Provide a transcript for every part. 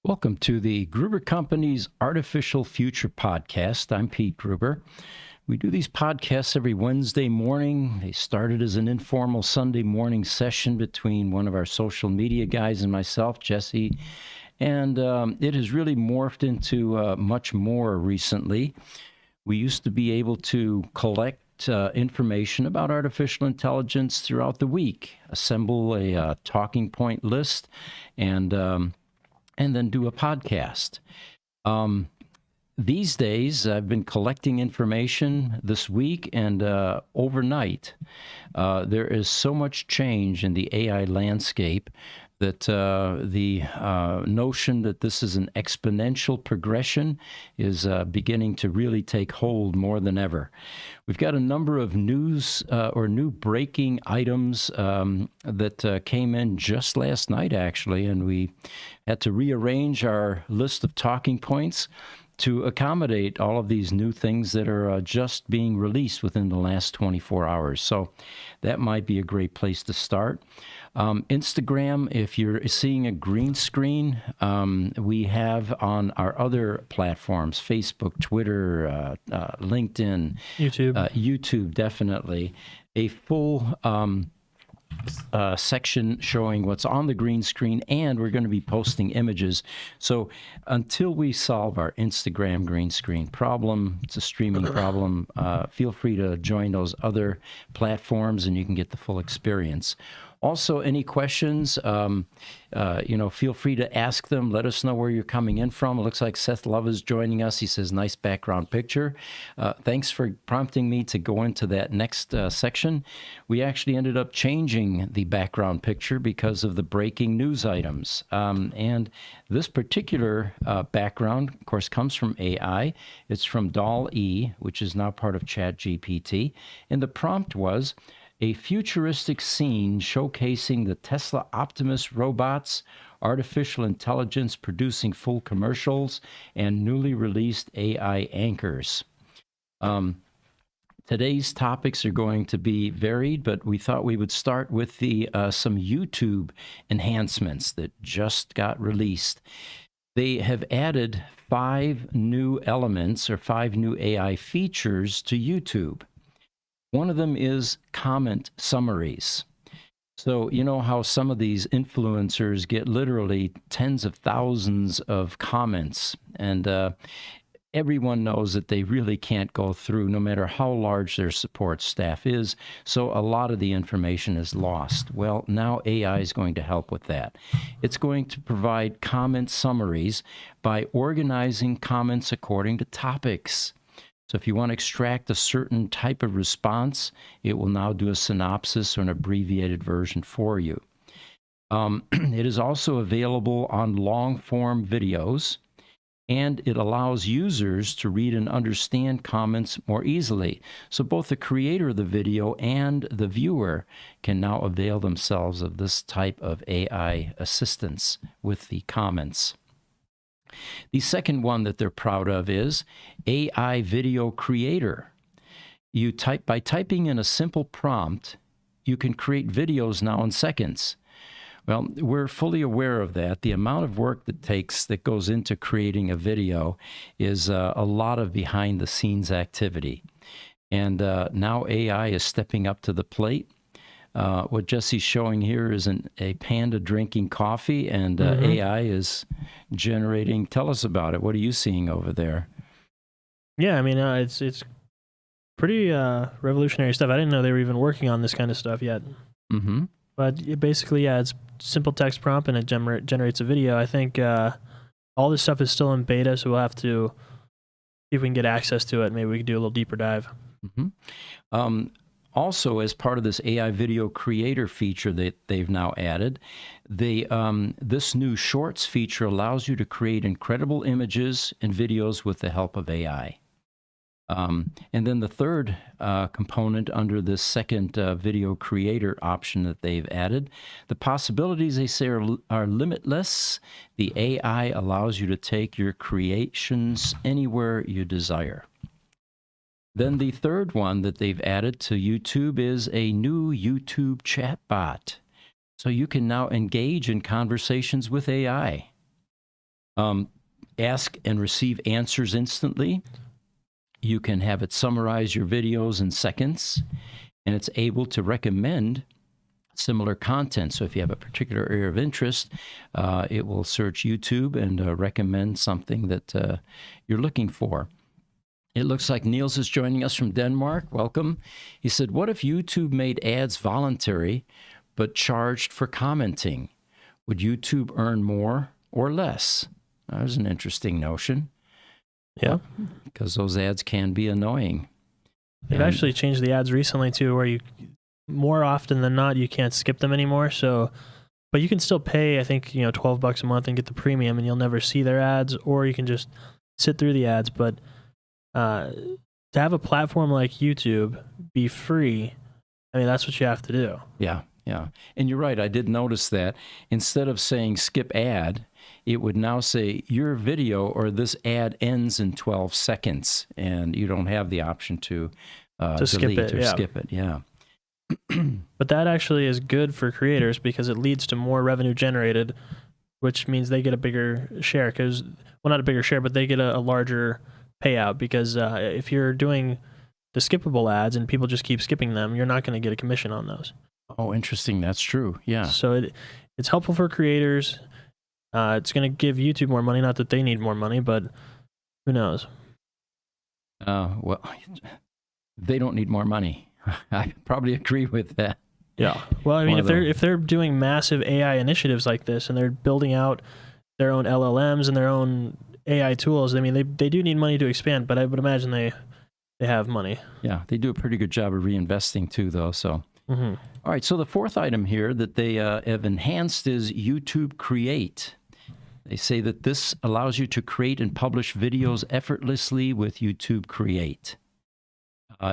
Welcome to the Gruber Company's Artificial Future Podcast. I'm Pete Gruber. We do these podcasts every Wednesday morning. They started as an informal Sunday morning session between one of our social media guys and myself, Jesse, and it has really morphed into much more recently. We used to be able to collect information about artificial intelligence throughout the week, assemble a talking point list, and then do a podcast. These days, I've been collecting information this week and overnight. There is so much change in the AI landscape that the notion that this is an exponential progression is beginning to really take hold more than ever. We've got a number of news or new breaking items that came in just last night, actually, and we had to rearrange our list of talking points to accommodate all of these new things that are just being released within the last 24 hours. So that might be a great place to start. Instagram, if you're seeing a green screen, we have on our other platforms, Facebook, Twitter, LinkedIn, YouTube, definitely, a full section showing what's on the green screen, and we're going to be posting images. So until we solve our Instagram green screen problem, it's a streaming problem, feel free to join those other platforms and you can get the full experience. Also, any questions, feel free to ask them. Let us know where you're coming in from. It looks like Seth Love is joining us. He says, nice background picture. Thanks for prompting me to go into that next section. We actually ended up changing the background picture because of the breaking news items. And this particular background, of course, comes from AI. It's from DALL-E, which is now part of ChatGPT. And the prompt was, a futuristic scene showcasing the Tesla Optimus robots, artificial intelligence producing full commercials, and newly released AI anchors. Today's topics are going to be varied, but we thought we would start with some YouTube enhancements that just got released. They have added 5 new elements or 5 new AI features to YouTube. One of them is comment summaries. So you know how some of these influencers get literally tens of thousands of comments, and everyone knows that they really can't go through no matter how large their support staff is, so a lot of the information is lost. Well, now AI is going to help with that. It's going to provide comment summaries by organizing comments according to topics. So if you want to extract a certain type of response, it will now do a synopsis or an abbreviated version for you. It is also available on long-form videos, and it allows users to read and understand comments more easily. So both the creator of the video and the viewer can now avail themselves of this type of AI assistance with the comments. The second one that they're proud of is AI Video Creator. By typing in a simple prompt, you can create videos now in seconds. Well, we're fully aware of that. The amount of work that goes into creating a video is a lot of behind-the-scenes activity. And now AI is stepping up to the plate. What Jesse's showing here is a panda drinking coffee, and AI is generating. Tell us about it. What are you seeing over there? Yeah, I mean, it's pretty revolutionary stuff. I didn't know they were even working on this kind of stuff yet. Mm-hmm. But basically, it's simple text prompt, and it generates a video. I think all this stuff is still in beta, so we'll have to see if we can get access to it. Maybe we can do a little deeper dive. Mm-hmm. Also, as part of this AI Video Creator feature that they've now added, this new Shorts feature allows you to create incredible images and videos with the help of AI. And then the third component under this second Video Creator option that they've added, the possibilities, they say, are limitless. The AI allows you to take your creations anywhere you desire. Then the third one that they've added to YouTube is a new YouTube chatbot. So you can now engage in conversations with AI. Ask and receive answers instantly. You can have it summarize your videos in seconds, and it's able to recommend similar content. So if you have a particular area of interest, it will search YouTube and recommend something that you're looking for. It looks like Niels is joining us from Denmark. Welcome. He said, what if YouTube made ads voluntary but charged for commenting? Would YouTube earn more or less? That was an interesting notion. Yeah. Because those ads can be annoying. They've actually changed the ads recently too, where you, more often than not, you can't skip them anymore. So, but you can still pay, I think, $12 a month and get the premium, and you'll never see their ads, or you can just sit through the ads. But to have a platform like YouTube be free, I mean, that's what you have to do. Yeah. And you're right. I did notice that instead of saying skip ad, it would now say your video or this ad ends in 12 seconds, and you don't have the option to skip it or skip it. Yeah. But that actually is good for creators because it leads to more revenue generated, which means they get a bigger share. Well, not a bigger share, but they get a larger payout, because if you're doing the skippable ads and people just keep skipping them, you're not going to get a commission on those. Oh, interesting. That's true. Yeah. So it's helpful for creators. It's going to give YouTube more money. Not that they need more money, but who knows? Well, they don't need more money. I probably agree with that. Yeah. Well, I mean, if they're doing massive AI initiatives like this, and they're building out their own LLMs and their own AI tools, I mean, they do need money to expand, but I would imagine they have money. Yeah, they do a pretty good job of reinvesting too, though. So, all right. So the fourth item here that they have enhanced is YouTube Create. They say that this allows you to create and publish videos effortlessly with YouTube Create,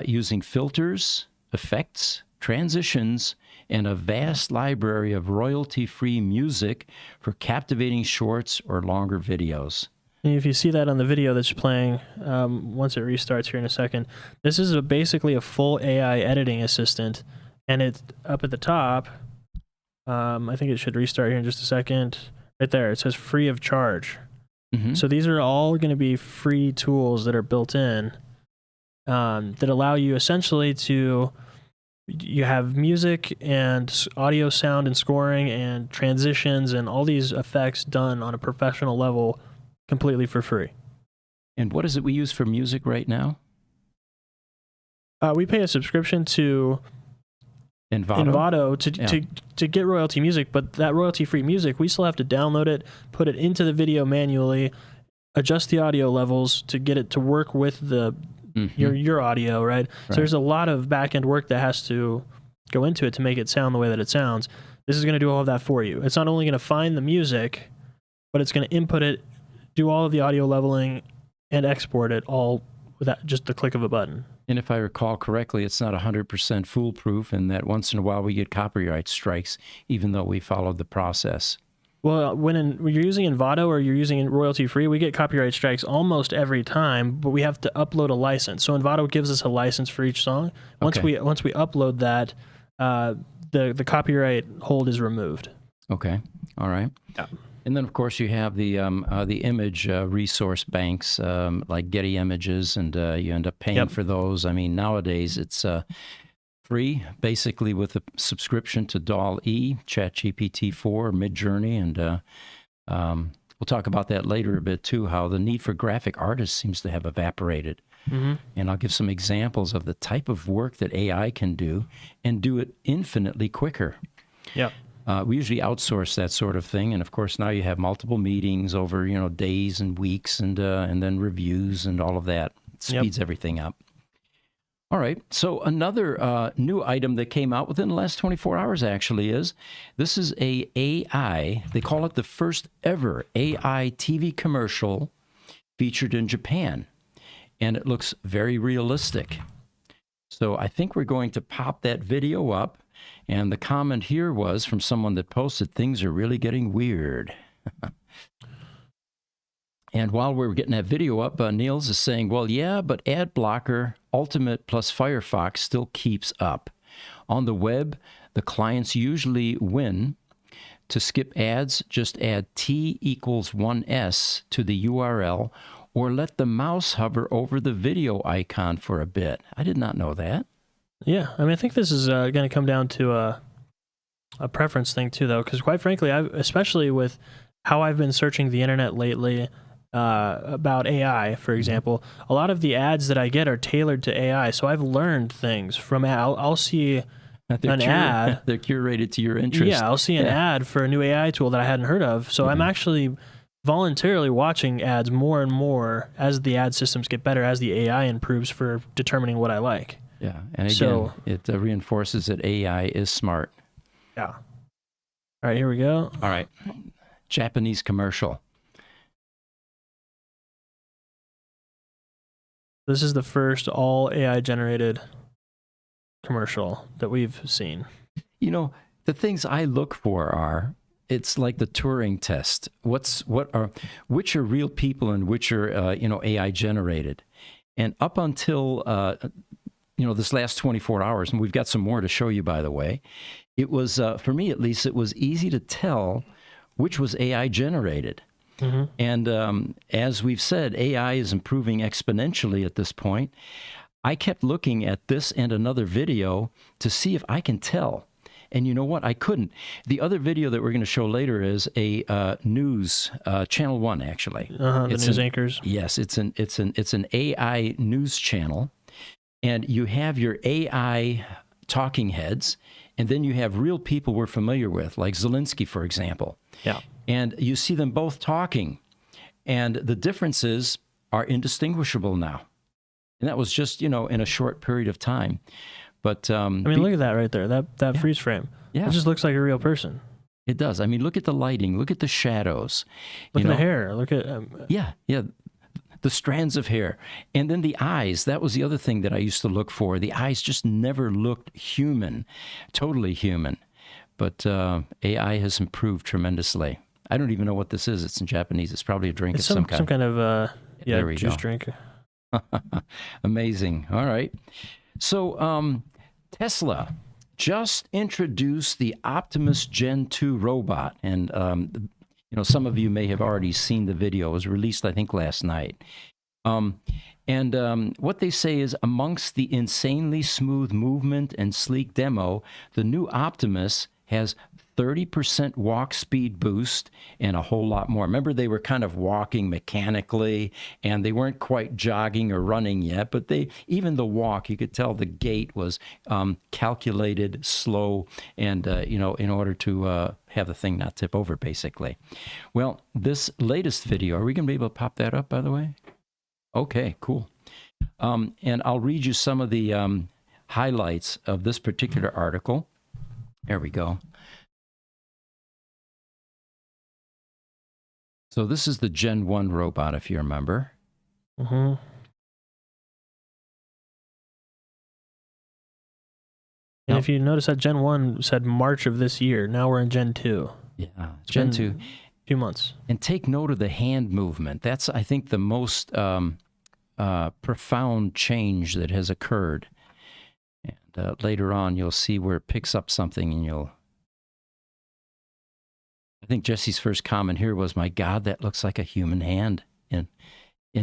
using filters, effects, transitions, and a vast library of royalty-free music for captivating shorts or longer videos. And if you see that on the video that's playing, once it restarts here in a second, this is basically a full AI editing assistant, and it's up at the top. I think it should restart here in just a second. Right there, it says free of charge. So these are all going to be free tools that are built in that allow you essentially to, you have music and audio, sound and scoring and transitions and all these effects done on a professional level completely for free. And what is it we use for music right now? We pay a subscription to Envato to get royalty music, but that royalty-free music, we still have to download it, put it into the video manually, adjust the audio levels to get it to work with the your audio, right? So there's a lot of back-end work that has to go into it to make it sound the way that it sounds. This is going to do all of that for you. It's not only going to find the music, but it's going to input it, do all of the audio leveling, and export it all with just the click of a button. And if I recall correctly, it's not 100% foolproof, and that once in a while we get copyright strikes, even though we followed the process. Well, when you're using Envato or you're using royalty-free, we get copyright strikes almost every time, but we have to upload a license. So Envato gives us a license for each song. Once we upload that, the copyright hold is removed. Okay. All right. Yeah. And then, of course, you have the image resource banks like Getty Images, and you end up paying for those. I mean, nowadays it's free, basically, with a subscription to DALL-E, ChatGPT-4, Midjourney, and we'll talk about that later a bit too. How the need for graphic artists seems to have evaporated. And I'll give some examples of the type of work that AI can do, and do it infinitely quicker. Yeah. We usually outsource that sort of thing, and of course now you have multiple meetings over days and weeks, and then reviews and all of that. It speeds everything up. All right, so another new item that came out within the last 24 hours actually is, this is a AI, they call it the first ever AI TV commercial featured in Japan, and it looks very realistic. So I think we're going to pop that video up. And the comment here was from someone that posted, things are really getting weird. And while we're getting that video up, Niels is saying, well, yeah, but Adblocker Ultimate plus Firefox still keeps up. On the web, the clients usually win. To skip ads, just add T equals 1S to the URL, or let the mouse hover over the video icon for a bit. I did not know that. Yeah, I mean, I think this is going to come down to a preference thing too, though, because quite frankly, especially with how I've been searching the internet lately about AI, for example, a lot of the ads that I get are tailored to AI. So I've learned things from I'll see an ad. They're curated to your interest. Yeah, I'll see an ad for a new AI tool that I hadn't heard of. So I'm actually voluntarily watching ads more and more as the ad systems get better, as the AI improves for determining what I like. Yeah, and again, it reinforces that AI is smart. Yeah. All right, here we go. All right. Japanese commercial. This is the first all AI generated commercial that we've seen. You know, the things I look for are, it's like the Turing test. Which are real people and which are AI generated. And up until this last 24 hours, and we've got some more to show you, by the way, it was, for me at least, it was easy to tell which was AI generated. Mm-hmm. And as we've said, AI is improving exponentially at this point. I kept looking at this and another video to see if I can tell. And you know what? I couldn't. The other video that we're going to show later is a news, Channel 1, actually. The news anchors. Yes, it's an AI news channel. And you have your AI talking heads, and then you have real people we're familiar with, like Zelensky, for example. Yeah. And you see them both talking, and the differences are indistinguishable now. And that was just, in a short period of time. But I mean, look at that right there, that freeze frame. Yeah. It just looks like a real person. It does. I mean, look at the lighting, look at the shadows. Look at the hair. Look at yeah. The strands of hair. And then the eyes. That was the other thing that I used to look for. The eyes just never looked human, totally human. But AI has improved tremendously. I don't even know what this is. It's in Japanese. It's probably a drink of some kind. Some kind of juice go. drink. Amazing. All right. So Tesla just introduced the Optimus Gen 2 robot. And some of you may have already seen the video. It was released, I think, last night. And what they say is, amongst the insanely smooth movement and sleek demo, the new Optimus has 30% walk speed boost and a whole lot more. Remember, they were kind of walking mechanically, and they weren't quite jogging or running yet, but even the walk, you could tell the gait was calculated, slow, and, in order to have the thing not tip over, basically. Well, this latest video, are we going to be able to pop that up, by the way? Okay, cool. And I'll read you some of the highlights of this particular article. There we go. So this is the Gen 1 robot, if you remember. Mm-hmm. And if you notice that Gen 1 said March of this year, now we're in Gen 2. Yeah, Gen 2. 2 months. And take note of the hand movement. That's, I think, the most profound change that has occurred. And later on, you'll see where it picks up something, and I think Jesse's first comment here was, my God, that looks like a human hand in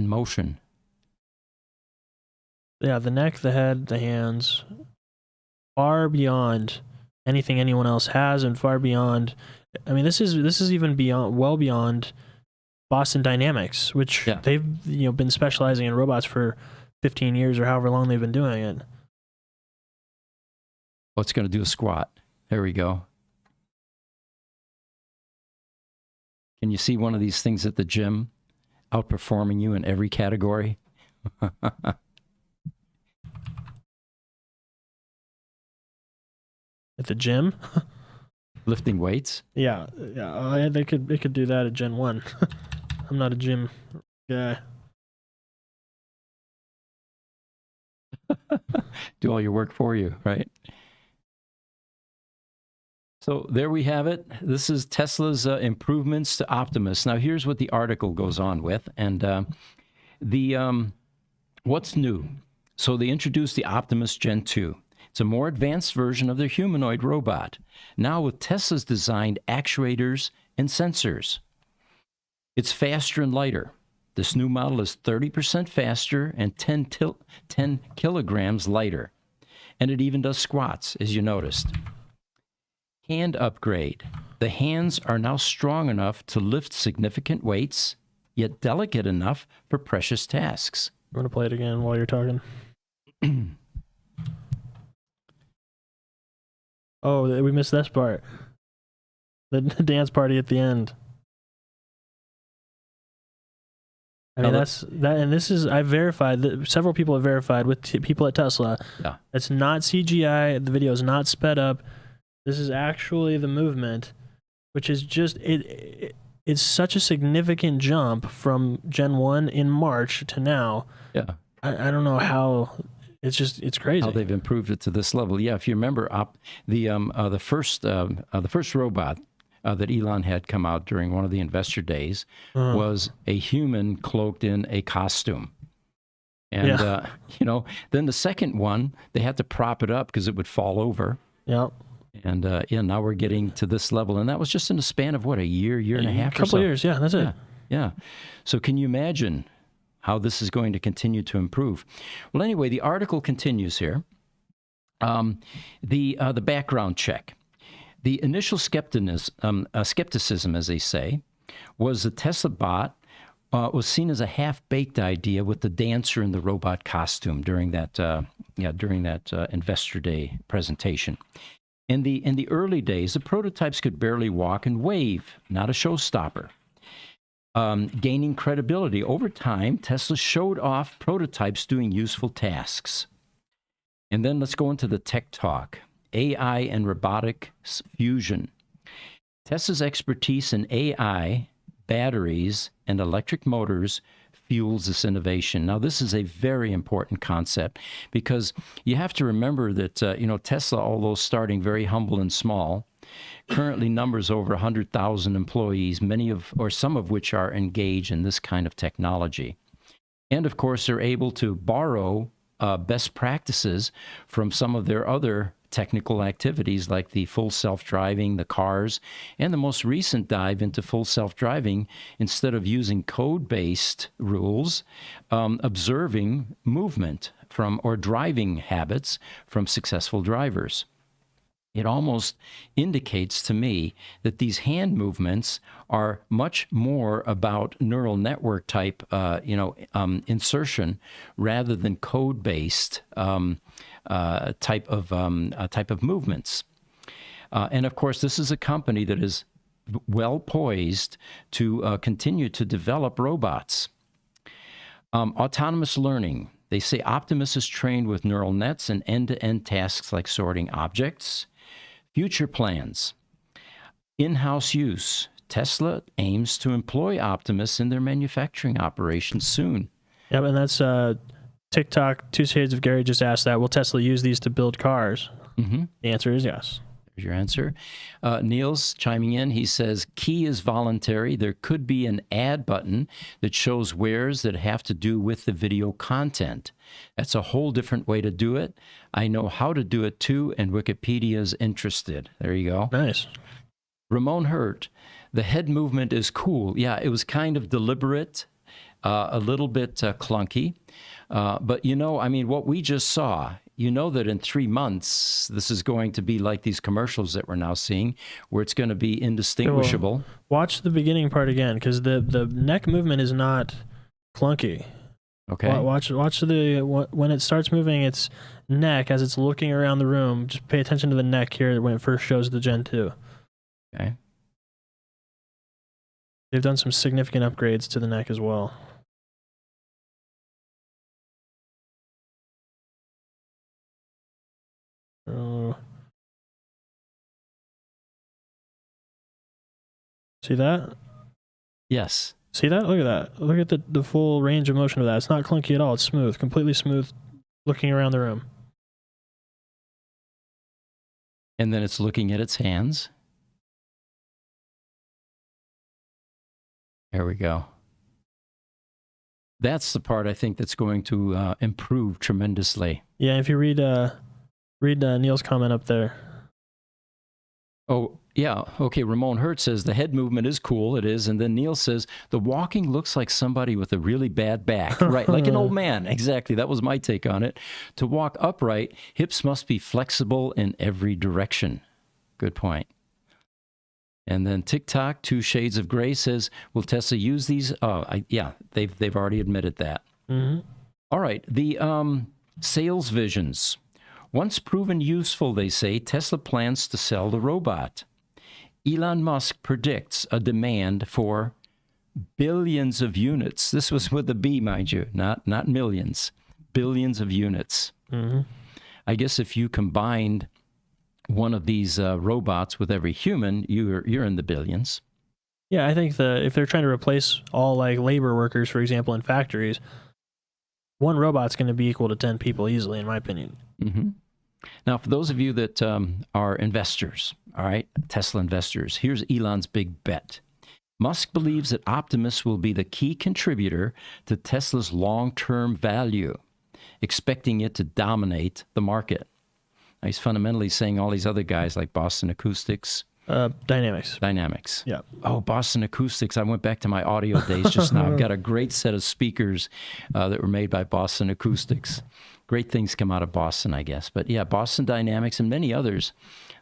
motion. Yeah, the neck, the head, the hands, far beyond anything anyone else has, and far beyond. I mean, this is even well beyond Boston Dynamics, which they've been specializing in robots for 15 years or however long they've been doing it. Oh, it's going to do a squat. There we go. Can you see one of these things at the gym outperforming you in every category? At the gym? Lifting weights? Yeah. They could do that at Gen 1. I'm not a gym guy. Do all your work for you, right? So there we have it. This is Tesla's improvements to Optimus. Now here's what the article goes on with, and what's new. So they introduced the Optimus Gen 2. It's a more advanced version of their humanoid robot, now with Tesla's designed actuators and sensors. It's faster and lighter. This new model is 30% faster and 10 kilograms lighter. And it even does squats, as you noticed. Hand upgrade. The hands are now strong enough to lift significant weights, yet delicate enough for precious tasks. I'm going to play it again while you're talking. Oh, we missed this part. The dance party at the end. I mean, and this is, I've verified, that several people have verified with people at Tesla. Yeah. It's not CGI. The video is not sped up. This is actually the movement, which is just, it's such a significant jump from Gen 1 in March to now. Yeah. I don't know how, it's crazy. How they've improved it to this level. Yeah, if you remember, the first robot that Elon had come out during one of the investor days was a human cloaked in a costume. And, then the second one, they had to prop it up because it would fall over. Yep. And, now we're getting to this level. And that was just in the span of, a year and a half or so? A couple of years, yeah, that's it. Yeah. So can you imagine how this is going to continue to improve? Well, anyway, the article continues here. The background check. The initial skepticism, as they say, was the Tesla bot was seen as a half-baked idea with the dancer in the robot costume during that Investor Day presentation. In the early days, the prototypes could barely walk and wave, not a showstopper. Gaining credibility over time, Tesla showed off prototypes doing useful tasks. And then let's go into the tech talk. AI and robotics fusion. Tesla's expertise in AI, batteries, and electric motors fuels this innovation. Now, this is a very important concept because you have to remember that, Tesla, although starting very humble and small, currently numbers over 100,000 employees, some of which are engaged in this kind of technology. And, of course, they're able to borrow best practices from some of their other technical activities like the full self-driving, the cars, and the most recent dive into full self-driving, instead of using code-based rules, observing movement or driving habits from successful drivers. It almost indicates to me that these hand movements are much more about neural network type, insertion rather than code-based type of movements. And of course, this is a company that is well poised to continue to develop robots. Autonomous learning. They say Optimus is trained with neural nets and end-to-end tasks like sorting objects. Future plans. In-house use. Tesla aims to employ Optimus in their manufacturing operations soon. Yep, and that's TikTok. Two Shades of Gary just asked that. Will Tesla use these to build cars? Mm-hmm. The answer is yes. There's your answer. Niels chiming in. He says, key is voluntary. There could be an ad button that shows wares that have to do with the video content. That's a whole different way to do it. I know how to do it too, and Wikipedia is interested. There you go. Nice. Ramon Hurt. The head movement is cool. Yeah, it was kind of deliberate, a little bit clunky. But, what we just saw, that in 3 months, this is going to be like these commercials that we're now seeing, where it's going to be indistinguishable. Well, watch the beginning part again, because the neck movement is not clunky. Okay. Watch when it starts moving its neck as it's looking around the room. Just pay attention to the neck here when it first shows the Gen 2. Okay. They've done some significant upgrades to the neck as well. See that? Yes. See that? Look at that. Look at the full range of motion of that. It's not clunky at all. It's smooth, completely smooth, looking around the room. And then it's looking at its hands. There we go. That's the part I think that's going to improve tremendously. Yeah, if you read Read Neil's comment up there. Oh, yeah. Okay, Ramon Hurt says the head movement is cool. It is. And then Neil says the walking looks like somebody with a really bad back. Right, like an old man. Exactly. That was my take on it. To walk upright, hips must be flexible in every direction. Good point. And then TikTok, 2 Shades of Gray says, will Tesla use these? Yeah, they've already admitted that. Mm-hmm. All right, the sales visions. Once proven useful, they say, Tesla plans to sell the robot. Elon Musk predicts a demand for billions of units. This was with a B, mind you, not millions. Billions of units. Mm-hmm. I guess if you combined one of these robots with every human, you're in the billions. Yeah, I think if they're trying to replace all like labor workers, for example, in factories, one robot's going to be equal to 10 people easily, in my opinion. Mm-hmm. Now, for those of you that are investors, all right, Tesla investors, here's Elon's big bet. Musk believes that Optimus will be the key contributor to Tesla's long-term value, expecting it to dominate the market. Now, he's fundamentally saying all these other guys like Boston Acoustics. Dynamics. Yeah. Oh, Boston Acoustics. I went back to my audio days just now. I've got a great set of speakers that were made by Boston Acoustics. Great things come out of Boston, I guess. But yeah, Boston Dynamics and many others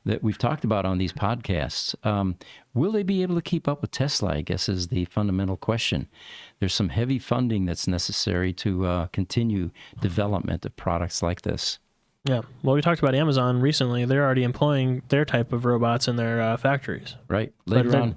that we've talked about on these podcasts. Will they be able to keep up with Tesla, I guess, is the fundamental question. There's some heavy funding that's necessary to continue development of products like this. Yeah. Well, we talked about Amazon recently. They're already employing their type of robots in their factories. Right. Later on.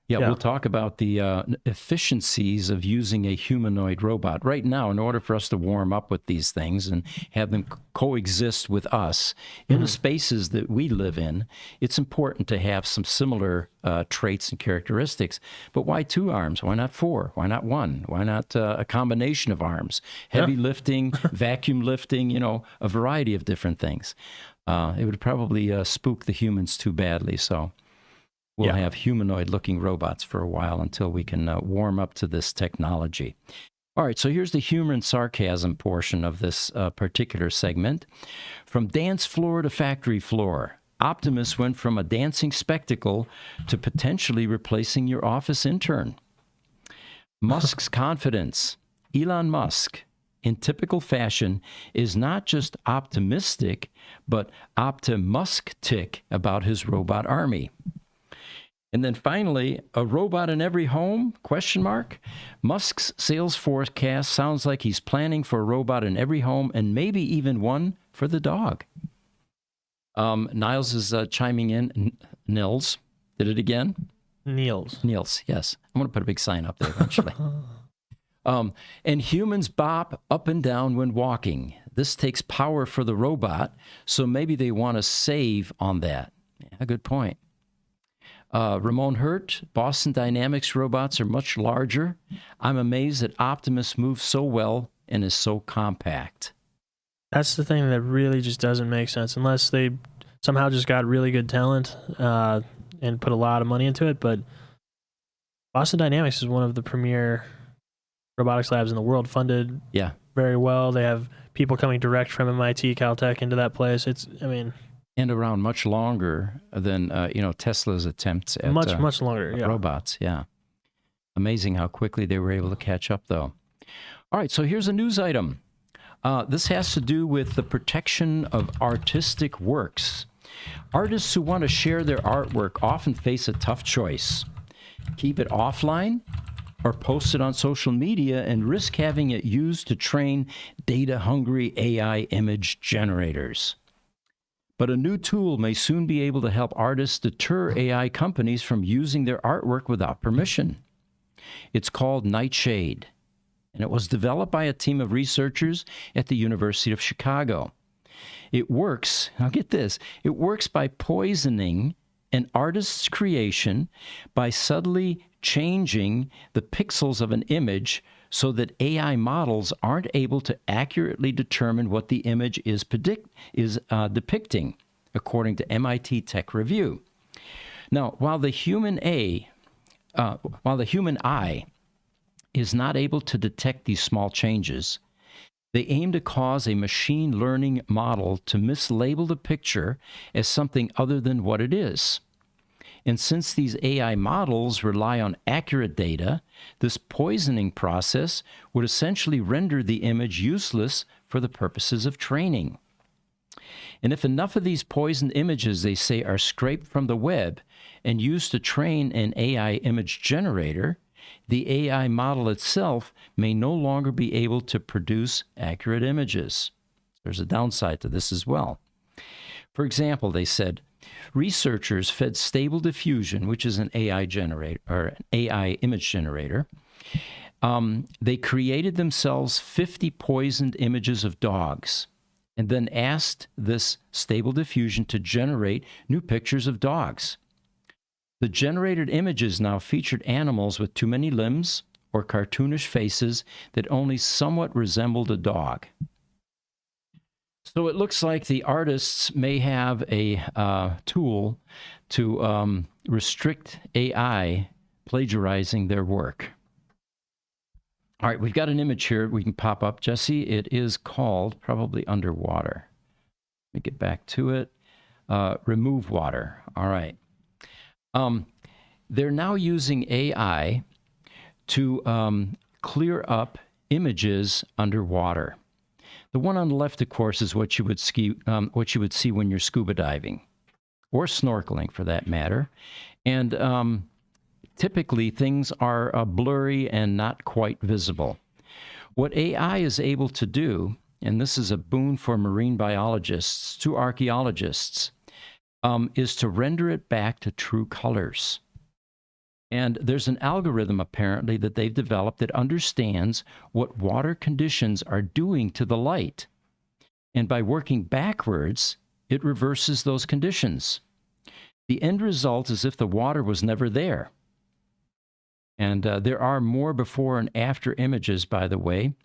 Yeah, we'll talk about the efficiencies of using a humanoid robot. Right now, in order for us to warm up with these things and have them coexist with us in the spaces that we live in, it's important to have some similar traits and characteristics. But why 2 arms? Why not 4? Why not 1? Why not a combination of arms? Heavy lifting, vacuum lifting, a variety of different things. It would probably spook the humans too badly, so... We'll have humanoid-looking robots for a while until we can warm up to this technology. All right, so here's the humor and sarcasm portion of this particular segment. From dance floor to factory floor, Optimus went from a dancing spectacle to potentially replacing your office intern. Musk's confidence. Elon Musk, in typical fashion, is not just optimistic, but optimustic about his robot army. And then finally, a robot in every home? ? Musk's sales forecast sounds like he's planning for a robot in every home and maybe even one for the dog. Niles is chiming in. Nils, did it again? Niels, yes. I'm going to put a big sign up there eventually. And humans bop up and down when walking. This takes power for the robot, so maybe they want to save on that. Yeah, good point. Ramon Hurt, Boston Dynamics robots are much larger. I'm amazed that Optimus moves so well and is so compact. That's the thing that really just doesn't make sense unless they somehow just got really good talent and put a lot of money into it. But Boston Dynamics is one of the premier robotics labs in the world, funded very well. They have people coming direct from MIT, Caltech into that place. And around much longer than, Tesla's attempts at much longer, robots. Yeah. Amazing how quickly they were able to catch up, though. All right, so here's a news item. This has to do with the protection of artistic works. Artists who want to share their artwork often face a tough choice. Keep it offline or post it on social media and risk having it used to train data-hungry AI image generators. But a new tool may soon be able to help artists deter AI companies from using their artwork without permission. It's called Nightshade, and it was developed by a team of researchers at the University of Chicago. It works, now get this, it works by poisoning an artist's creation by subtly changing the pixels of an image so that AI models aren't able to accurately determine what the image is depicting, according to MIT Tech Review. Now, while the human eye is not able to detect these small changes, They aim to cause a machine learning model to mislabel the picture as something other than what it is. And since these AI models rely on accurate data, this poisoning process would essentially render the image useless for the purposes of training. And if enough of these poisoned images, they say, are scraped from the web and used to train an AI image generator, the AI model itself may no longer be able to produce accurate images. There's a downside to this as well. For example, they said, researchers fed Stable Diffusion, which is an AI generator or an AI image generator. They created themselves 50 poisoned images of dogs and then asked this Stable Diffusion to generate new pictures of dogs. The generated images now featured animals with too many limbs or cartoonish faces that only somewhat resembled a dog. So it looks like the artists may have a tool to restrict AI plagiarizing their work. All right, we've got an image here we can pop up, Jesse. It is called, probably underwater. Let me get back to it. Remove water. All right. They're now using AI to clear up images underwater. The one on the left, of course, is what you would see when you're scuba diving or snorkeling, for that matter. And typically, things are blurry and not quite visible. What AI is able to do, and this is a boon for marine biologists to archaeologists, is to render it back to true colors. And there's an algorithm, apparently, that they've developed that understands what water conditions are doing to the light. And by working backwards, it reverses those conditions. The end result is if the water was never there. And there are more before and after images, by the way.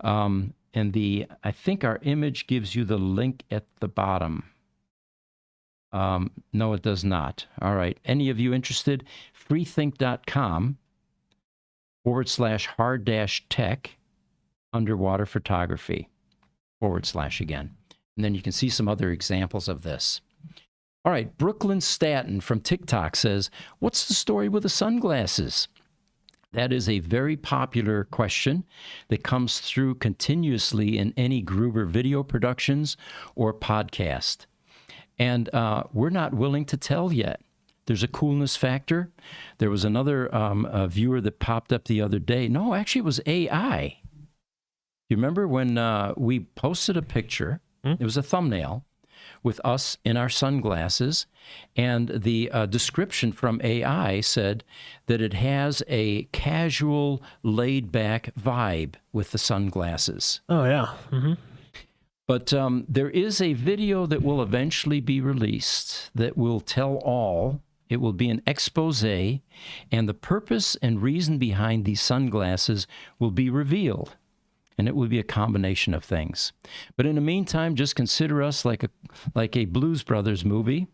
And I think our image gives you the link at the bottom. No, it does not. All right. Any of you interested? freethink.com/hard-tech underwater photography / again. And then you can see some other examples of this. All right. Brooklyn Staten from TikTok says, what's the story with the sunglasses? That is a very popular question that comes through continuously in any Gruber video productions or podcast. And we're not willing to tell yet. There's a coolness factor. There was another viewer that popped up the other day. No, actually, it was AI. You remember when we posted a picture? It was a thumbnail with us in our sunglasses, and the description from AI said that it has a casual, laid-back vibe with the sunglasses. Oh, yeah. Mm-hmm. But there is a video that will eventually be released that will tell all. It will be an expose, and the purpose and reason behind these sunglasses will be revealed. And it will be a combination of things. But in the meantime, just consider us like a Blues Brothers movie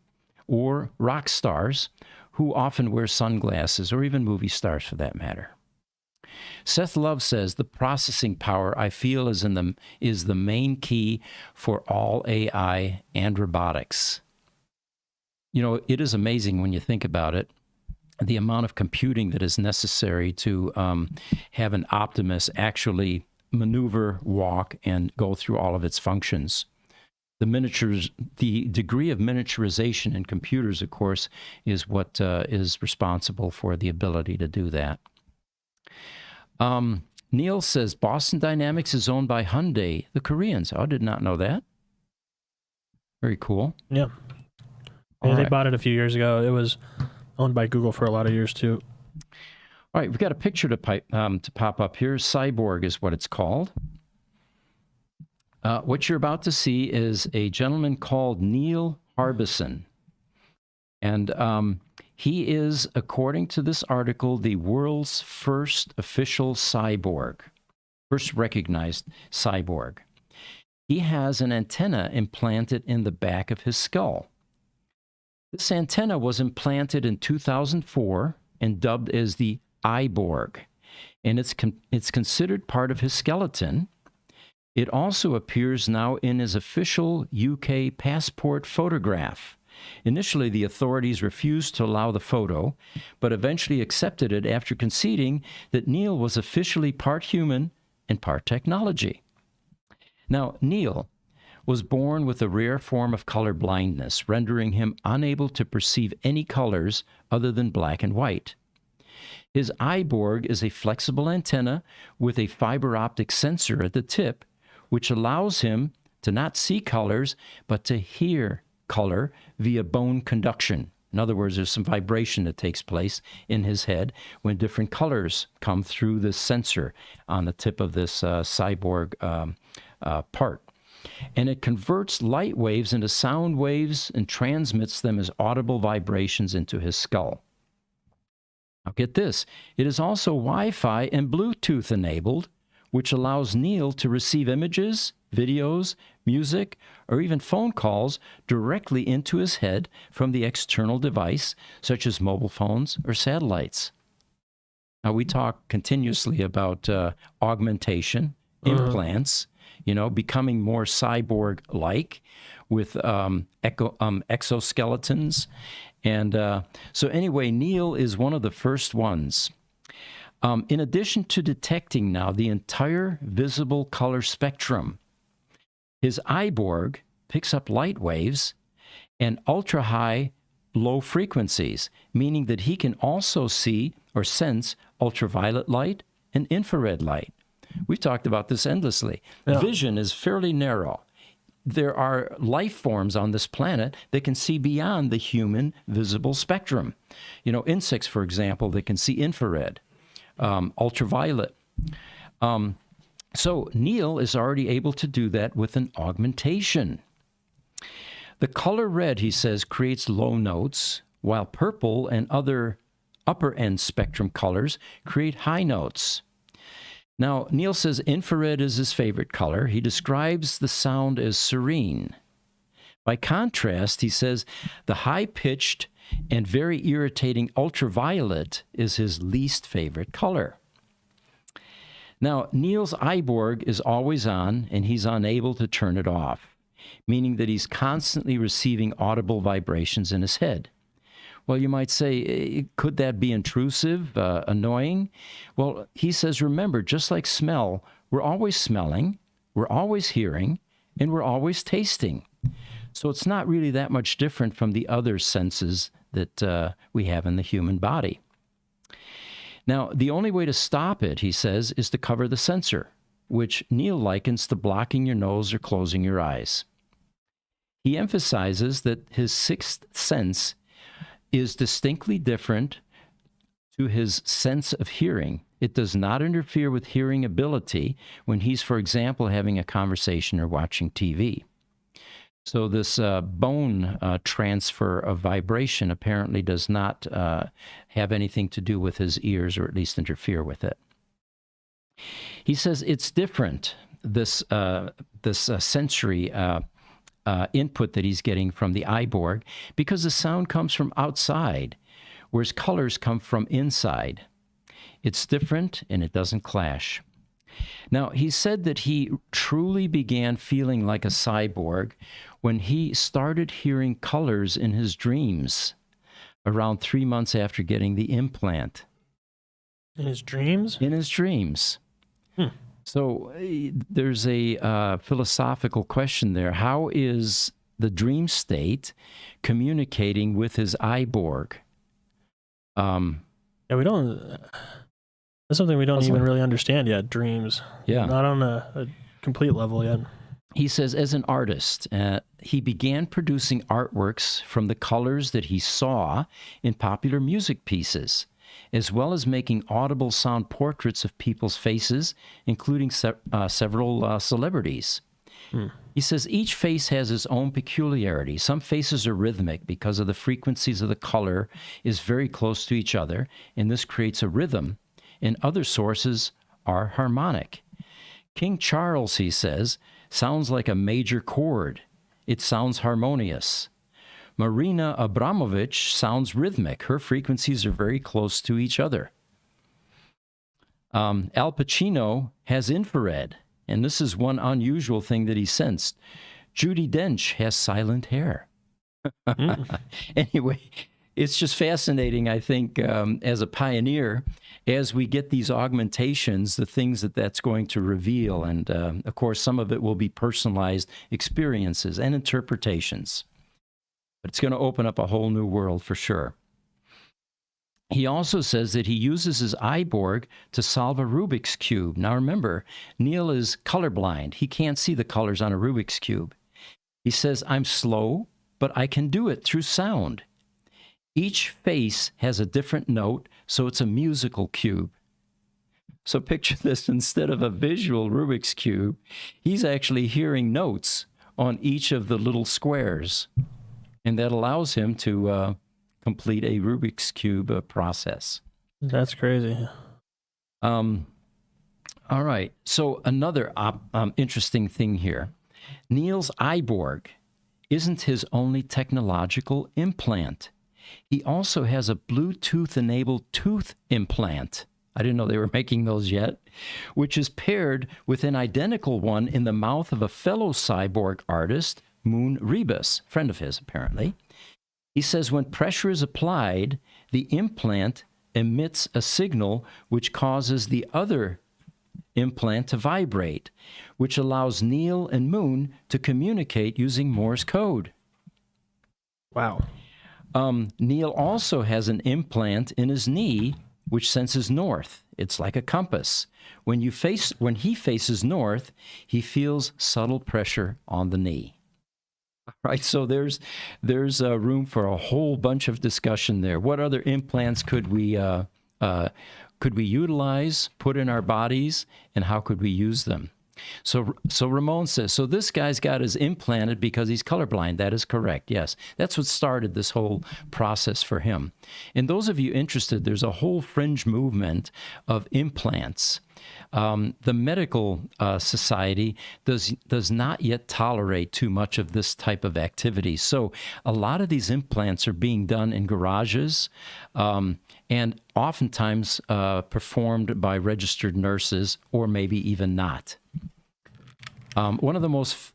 or rock stars who often wear sunglasses, or even movie stars for that matter. Seth Love says, the processing power, I feel, is the main key for all AI and robotics. You know, it is amazing when you think about it, the amount of computing that is necessary to have an Optimus actually maneuver, walk, and go through all of its functions. The degree of miniaturization in computers, of course, is what is responsible for the ability to do that. Neil says, Boston Dynamics is owned by Hyundai, the Koreans. Oh, I did not know that. Very cool. Yeah. They bought it a few years ago. It was owned by Google for a lot of years, too. All right, we've got a picture to pop up here. Cyborg is what it's called. What you're about to see is a gentleman called Neil Harbison. And he is, according to this article, the world's first official cyborg, first recognized cyborg. He has an antenna implanted in the back of his skull. This antenna was implanted in 2004 and dubbed as the iBorg, and it's considered part of his skeleton. It also appears now in his official UK passport photograph. Initially, the authorities refused to allow the photo, but eventually accepted it after conceding that Neil was officially part human and part technology. Now, Neil was born with a rare form of color blindness, rendering him unable to perceive any colors other than black and white. His eyeborg is a flexible antenna with a fiber optic sensor at the tip, which allows him to not see colors, but to hear color via bone conduction. In other words, there's some vibration that takes place in his head when different colors come through this sensor on the tip of this cyborg part. And it converts light waves into sound waves and transmits them as audible vibrations into his skull. Now get this, it is also Wi-Fi and Bluetooth enabled, which allows Neil to receive images, videos, music, or even phone calls directly into his head from the external device, such as mobile phones or satellites. Now, we talk continuously about augmentation, implants, becoming more cyborg-like with exoskeletons. And so anyway, Neil is one of the first ones. In addition to detecting now the entire visible color spectrum, his eyeborg picks up light waves and ultra-high low frequencies, meaning that he can also see or sense ultraviolet light and infrared light. We've talked about this endlessly. Yeah. Vision is fairly narrow. There are life forms on this planet that can see beyond the human visible spectrum. Insects, for example, that can see infrared. Ultraviolet. So Neil is already able to do that with an augmentation. The color red, he says, creates low notes, while purple and other upper end spectrum colors create high notes. Now, Neil says infrared is his favorite color. He describes the sound as serene. By contrast, he says the high-pitched and very irritating ultraviolet is his least favorite color. Now, Neil's eyeborg is always on, and he's unable to turn it off, meaning that he's constantly receiving audible vibrations in his head. Well, you might say, could that be intrusive, annoying? Well, he says, remember, just like smell, we're always smelling, we're always hearing, and we're always tasting. So it's not really that much different from the other senses that we have in the human body. Now, the only way to stop it, he says, is to cover the sensor, which Neil likens to blocking your nose or closing your eyes. He emphasizes that his sixth sense is distinctly different to his sense of hearing. It does not interfere with hearing ability when he's, for example, having a conversation or watching TV. So this bone transfer of vibration apparently does not have anything to do with his ears, or at least interfere with it. He says it's different, this sensory input that he's getting from the eyeborg, because the sound comes from outside, whereas colors come from inside. It's different, and it doesn't clash. Now, he said that he truly began feeling like a cyborg when he started hearing colors in his dreams around 3 months after getting the implant. In his dreams? In his dreams. So there's a philosophical question there. How is the dream state communicating with his eyeborg? Yeah, we don't... That's something we don't even really understand yet, dreams. Yeah. Not on a complete level yet. He says, as an artist, he began producing artworks from the colors that he saw in popular music pieces, as well as making audible sound portraits of people's faces, including several celebrities. He says each face has its own peculiarity. Some faces are rhythmic because of the frequencies of the color is very close to each other, and this creates a rhythm. And other sources are harmonic. King Charles, he says, sounds like a major chord. It sounds harmonious. Marina Abramovich sounds rhythmic. Her frequencies are very close to each other. Al Pacino has infrared, and this is one unusual thing that he sensed. Judi Dench has silent hair. Anyway, it's just fascinating, I think, as a pioneer, as we get these augmentations, the things that that's going to reveal. And, of course, some of it will be personalized experiences and interpretations. But it's going to open up a whole new world for sure. He also says that he uses his iBorg to solve a Rubik's Cube. Now, remember, Neil is colorblind. He can't see the colors on a Rubik's Cube. He says, I'm slow, but I can do it through sound. Each face has a different note, so it's a musical cube. So picture this, instead of a visual Rubik's Cube, he's actually hearing notes on each of the little squares. And that allows him to complete a Rubik's Cube process. That's crazy. All right. So another interesting thing here. Neil's iBorg isn't his only technological implant. He also has a Bluetooth-enabled tooth implant. I didn't know they were making those yet, which is paired with an identical one in the mouth of a fellow cyborg artist, Moon Rebus, friend of his, apparently. He says when pressure is applied, the implant emits a signal which causes the other implant to vibrate, which allows Neil and Moon to communicate using Morse code. Wow. Neil also has an implant in his knee which senses north. It's like a compass. When he faces north, he feels subtle pressure on the knee. Right, so there's room for a whole bunch of discussion there. What other implants could we utilize, put in our bodies, and how could we use them? So Ramon says, so this guy's got his implanted because he's colorblind. That is correct, yes. That's what started this whole process for him. And those of you interested, there's a whole fringe movement of implants. The medical society does not yet tolerate too much of this type of activity. So a lot of these implants are being done in garages and oftentimes performed by registered nurses or maybe even not. One of the most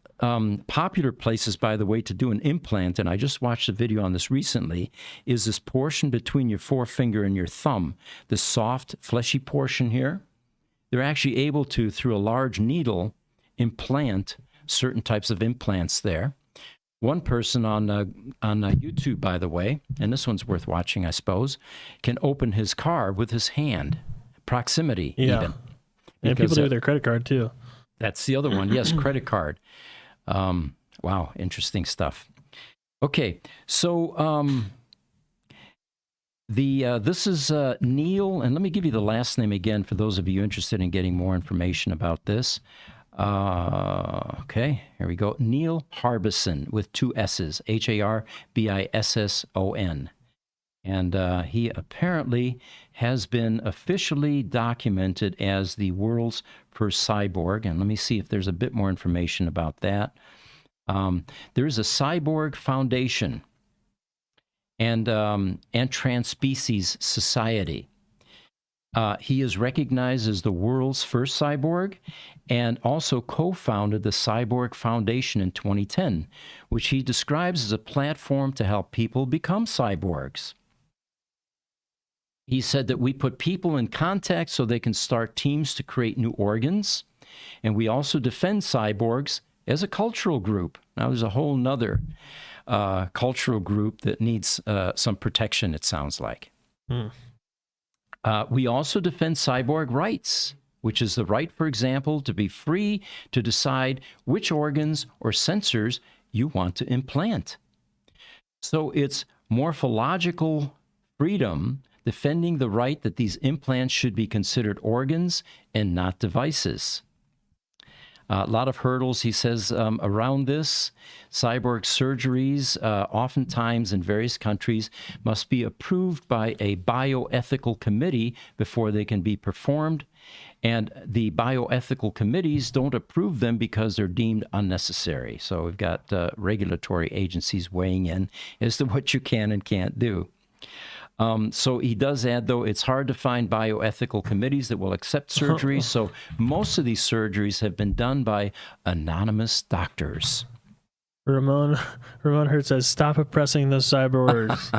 popular places, by the way, to do an implant, and I just watched a video on this recently, is this portion between your forefinger and your thumb, the soft, fleshy portion here. They're actually able to, through a large needle, implant certain types of implants there. One person on YouTube, by the way, and this one's worth watching, I suppose, can open his car with his hand, proximity even. And people do with their credit card, too. That's the other one. Yes, credit card. Wow, interesting stuff. Okay, so this is Neil, and let me give you the last name again for those of you interested in getting more information about this. Okay, here we go. Neil Harbisson with 2 S's, Harbisson. And he apparently has been officially documented as the world's first cyborg. And let me see if there's a bit more information about that. There is a Cyborg Foundation and Transspecies Society. He is recognized as the world's first cyborg and also co-founded the Cyborg Foundation in 2010, which he describes as a platform to help people become cyborgs. He said that we put people in contact so they can start teams to create new organs, and we also defend cyborgs as a cultural group. Now, there's a whole nother cultural group that needs some protection, it sounds like. We also defend cyborg rights, which is the right, for example, to be free to decide which organs or sensors you want to implant. So it's morphological freedom, defending the right that these implants should be considered organs and not devices. A lot of hurdles, he says, around this. Cyborg surgeries, oftentimes in various countries, must be approved by a bioethical committee before they can be performed. And the bioethical committees don't approve them because they're deemed unnecessary. So we've got regulatory agencies weighing in as to what you can and can't do. So he does add, though, it's hard to find bioethical committees that will accept surgery. So most of these surgeries have been done by anonymous doctors. Ramon Hurt says, "Stop oppressing the cyborgs."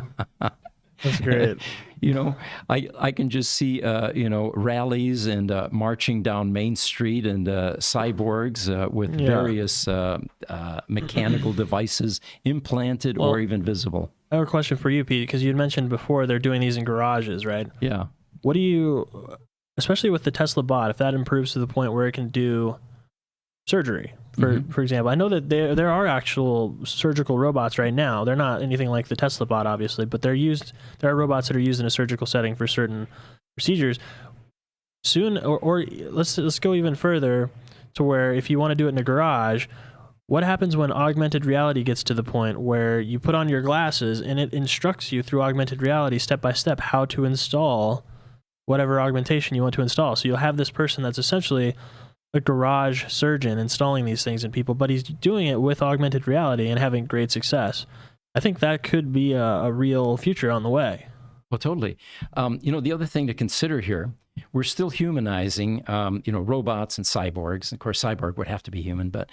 That's great. You know, I can just see, rallies and marching down Main Street and cyborgs with various mechanical devices implanted or even visible. I have a question for you, Pete, because you had mentioned before they're doing these in garages, right? Yeah. What do you, especially with the Tesla bot, if that improves to the point where it can do surgery, for example? I know that there are actual surgical robots right now. They're not anything like the Tesla bot, obviously, but there are robots that are used in a surgical setting for certain procedures. Soon, or let's go even further to where if you want to do it in a garage, what happens when augmented reality gets to the point where you put on your glasses and it instructs you through augmented reality step by step how to install whatever augmentation you want to install? So you'll have this person that's essentially a garage surgeon installing these things in people, but he's doing it with augmented reality and having great success. I think that could be a real future on the way. Well, totally. The other thing to consider here, we're still humanizing, robots and cyborgs. Of course, cyborg would have to be human, but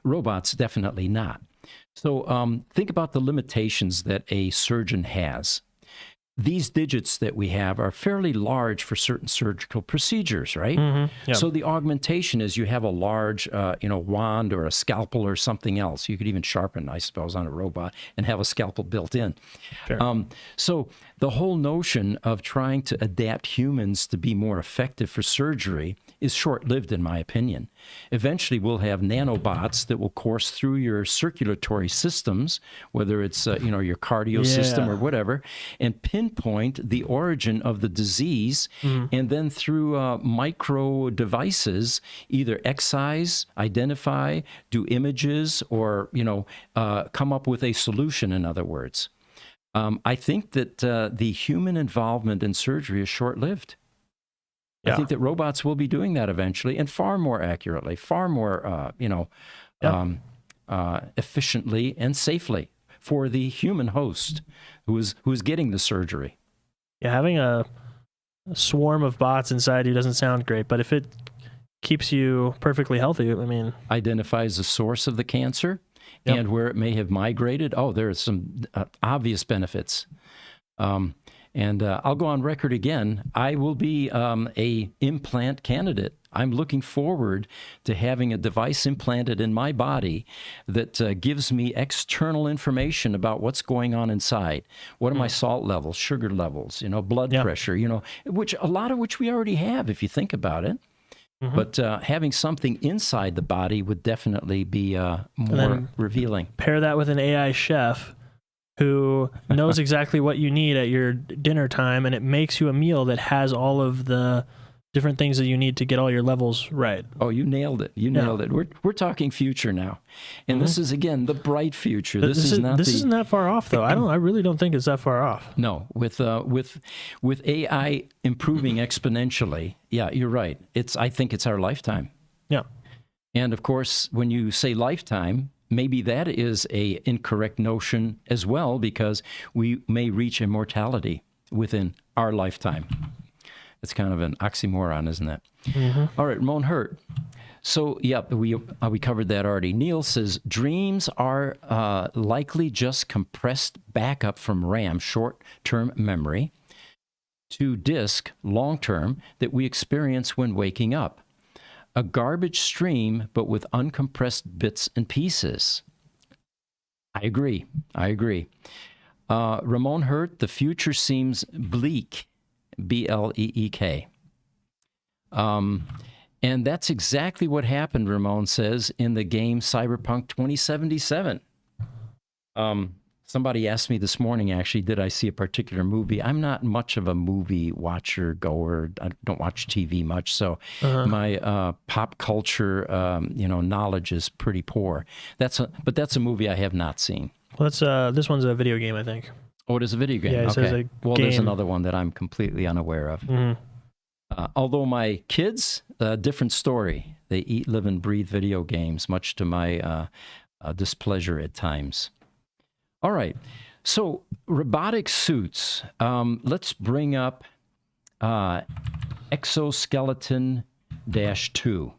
robots definitely not. So think about the limitations that a surgeon has. These digits that we have are fairly large for certain surgical procedures, right? Yeah. So the augmentation is you have a large, wand or a scalpel or something else. You could even sharpen, I suppose, on a robot and have a scalpel built in. Sure. So the whole notion of trying to adapt humans to be more effective for surgery is short-lived, in my opinion. Eventually, we'll have nanobots that will course through your circulatory systems, whether it's your cardio system or whatever, and pinpoint the origin of the disease, and then through micro devices, either excise, identify, do images, or come up with a solution. In other words, I think that the human involvement in surgery is short-lived. I think that robots will be doing that eventually, and far more accurately, far more, efficiently and safely for the human host who is getting the surgery. Yeah, having a swarm of bots inside you doesn't sound great, but if it keeps you perfectly healthy, I mean, identifies the source of the cancer and where it may have migrated. Oh, there are some obvious benefits. And I'll go on record again. I will be a implant candidate. I'm looking forward to having a device implanted in my body that gives me external information about what's going on inside. What are my salt levels, sugar levels, blood pressure, which a lot of which we already have if you think about it. But having something inside the body would definitely be more revealing. Pair that with an AI chef who knows exactly what you need at your dinner time, and it makes you a meal that has all of the different things that you need to get all your levels right. Oh, you nailed it. You nailed it. We're talking future now. And this is, again, the bright future. This isn't that far off, though. I really don't think it's that far off. No, with AI improving exponentially, yeah, you're right. I think it's our lifetime. Yeah. And of course, when you say lifetime, maybe that is an incorrect notion as well, because we may reach immortality within our lifetime. It's kind of an oxymoron, isn't it? All right, Ramon Hurt. So, we covered that already. Neil says, dreams are likely just compressed backup from RAM, short-term memory, to disk, long-term, that we experience when waking up. A garbage stream, but with uncompressed bits and pieces. I agree. Ramon Hurt, the future seems bleak, B-L-E-E-K. And that's exactly what happened, Ramon says, in the game Cyberpunk 2077. Somebody asked me this morning, actually, did I see a particular movie? I'm not much of a movie watcher, goer. I don't watch TV much, so my pop culture, knowledge is pretty poor. But that's a movie I have not seen. Well, this one's a video game, I think. Oh, it is a video game? Yeah, it says a game. There's another one that I'm completely unaware of. Although my kids, different story. They eat, live, and breathe video games, much to my displeasure at times. All right. So robotic suits. Let's bring up Exo-Skeleton -2.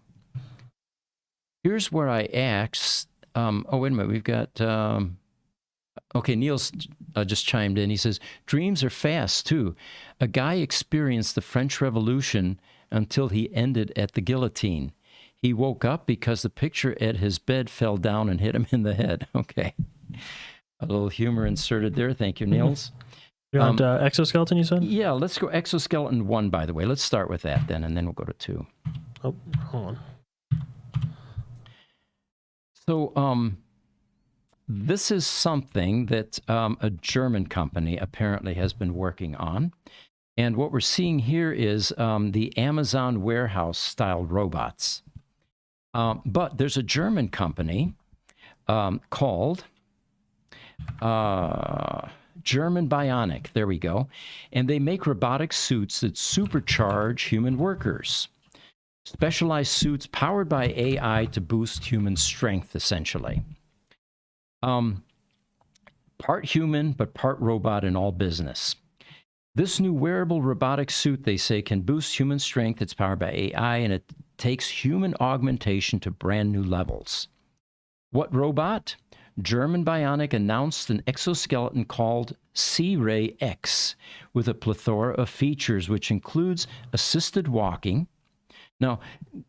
Here's where I asked. Oh, wait a minute. We've got. Okay, Neil's just chimed in. He says, dreams are fast, too. A guy experienced the French Revolution until he ended at the guillotine. He woke up because the picture at his bed fell down and hit him in the head. Okay. A little humor inserted there. Thank you, Niels. You want Exo-Skeleton, you said? Yeah, let's go Exo-Skeleton 1, by the way. Let's start with that then, and then we'll go to 2. Oh, hold on. So, this is something that a German company apparently has been working on. And what we're seeing here is the Amazon warehouse-style robots. But there's a German company called German Bionic. There we go. And they make robotic suits that supercharge human workers. Specialized suits powered by AI to boost human strength, essentially. Part human, but part robot in all business. This new wearable robotic suit, they say, can boost human strength. It's powered by AI, and it takes human augmentation to brand new levels. What robot? German Bionic announced an exoskeleton called C-Ray X with a plethora of features, which includes assisted walking. Now,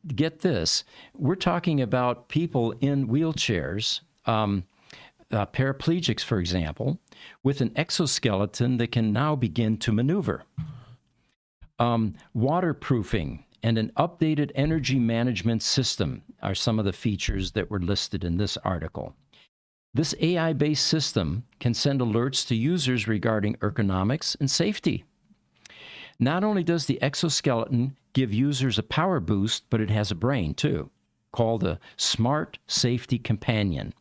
get this. We're talking about people in wheelchairs, paraplegics, for example, with an exoskeleton that can now begin to maneuver. Waterproofing and an updated energy management system are some of the features that were listed in this article. This AI-based system can send alerts to users regarding ergonomics and safety. Not only does the exoskeleton give users a power boost, but it has a brain too, called a Smart Safety Companion.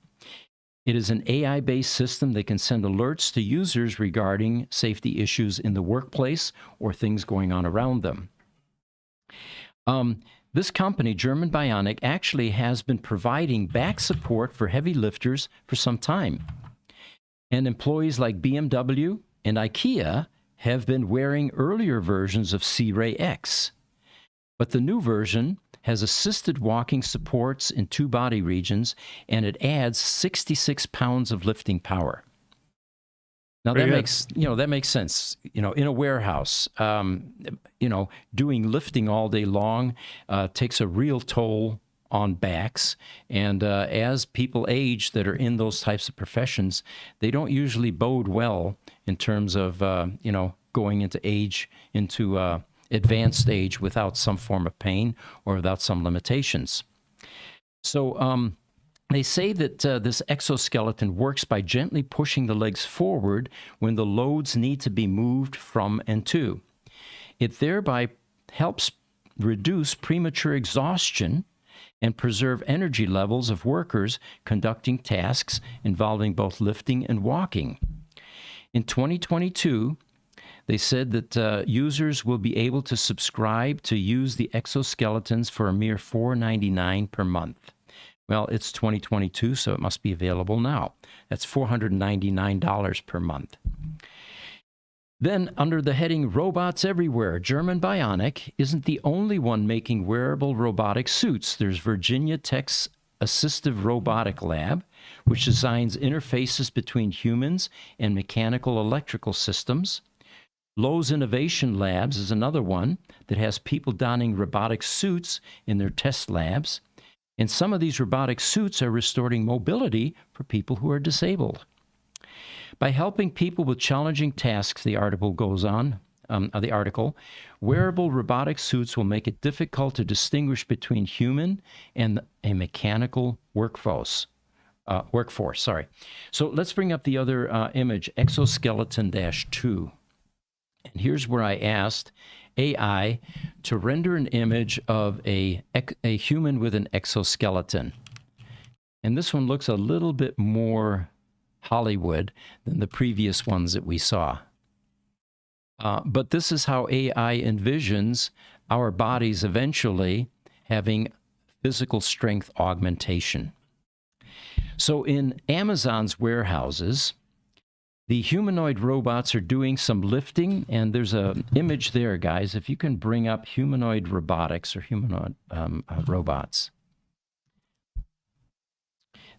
It is an AI-based system that can send alerts to users regarding safety issues in the workplace or things going on around them. This company, German Bionic, actually has been providing back support for heavy lifters for some time. And employees like BMW and IKEA have been wearing earlier versions of C-Ray X. But the new version has assisted walking supports in 2 body regions, and it adds 66 pounds of lifting power. Now that makes sense. In a warehouse, doing lifting all day long takes a real toll on backs. And as people age that are in those types of professions, they don't usually bode well in terms of going into advanced age without some form of pain or without some limitations. So they say that this exoskeleton works by gently pushing the legs forward when the loads need to be moved from and to. It thereby helps reduce premature exhaustion and preserve energy levels of workers conducting tasks involving both lifting and walking. In 2022, they said that users will be able to subscribe to use the exoskeletons for a mere $4.99 per month. Well, it's 2022, so it must be available now. That's $499 per month. Then, under the heading Robots Everywhere, German Bionic isn't the only one making wearable robotic suits. There's Virginia Tech's Assistive Robotic Lab, which designs interfaces between humans and mechanical electrical systems. Lowe's Innovation Labs is another one that has people donning robotic suits in their test labs. And some of these robotic suits are restoring mobility for people who are disabled. By helping people with challenging tasks, the article goes on, wearable robotic suits will make it difficult to distinguish between human and a mechanical workforce. So let's bring up the other image, Exoskeleton-2. And here's where I asked AI to render an image of a human with an exoskeleton. And this one looks a little bit more Hollywood than the previous ones that we saw. But this is how AI envisions our bodies eventually having physical strength augmentation. So in Amazon's warehouses, The humanoid robots are doing some lifting, and there's an image there, guys. If you can bring up humanoid robotics or humanoid robots.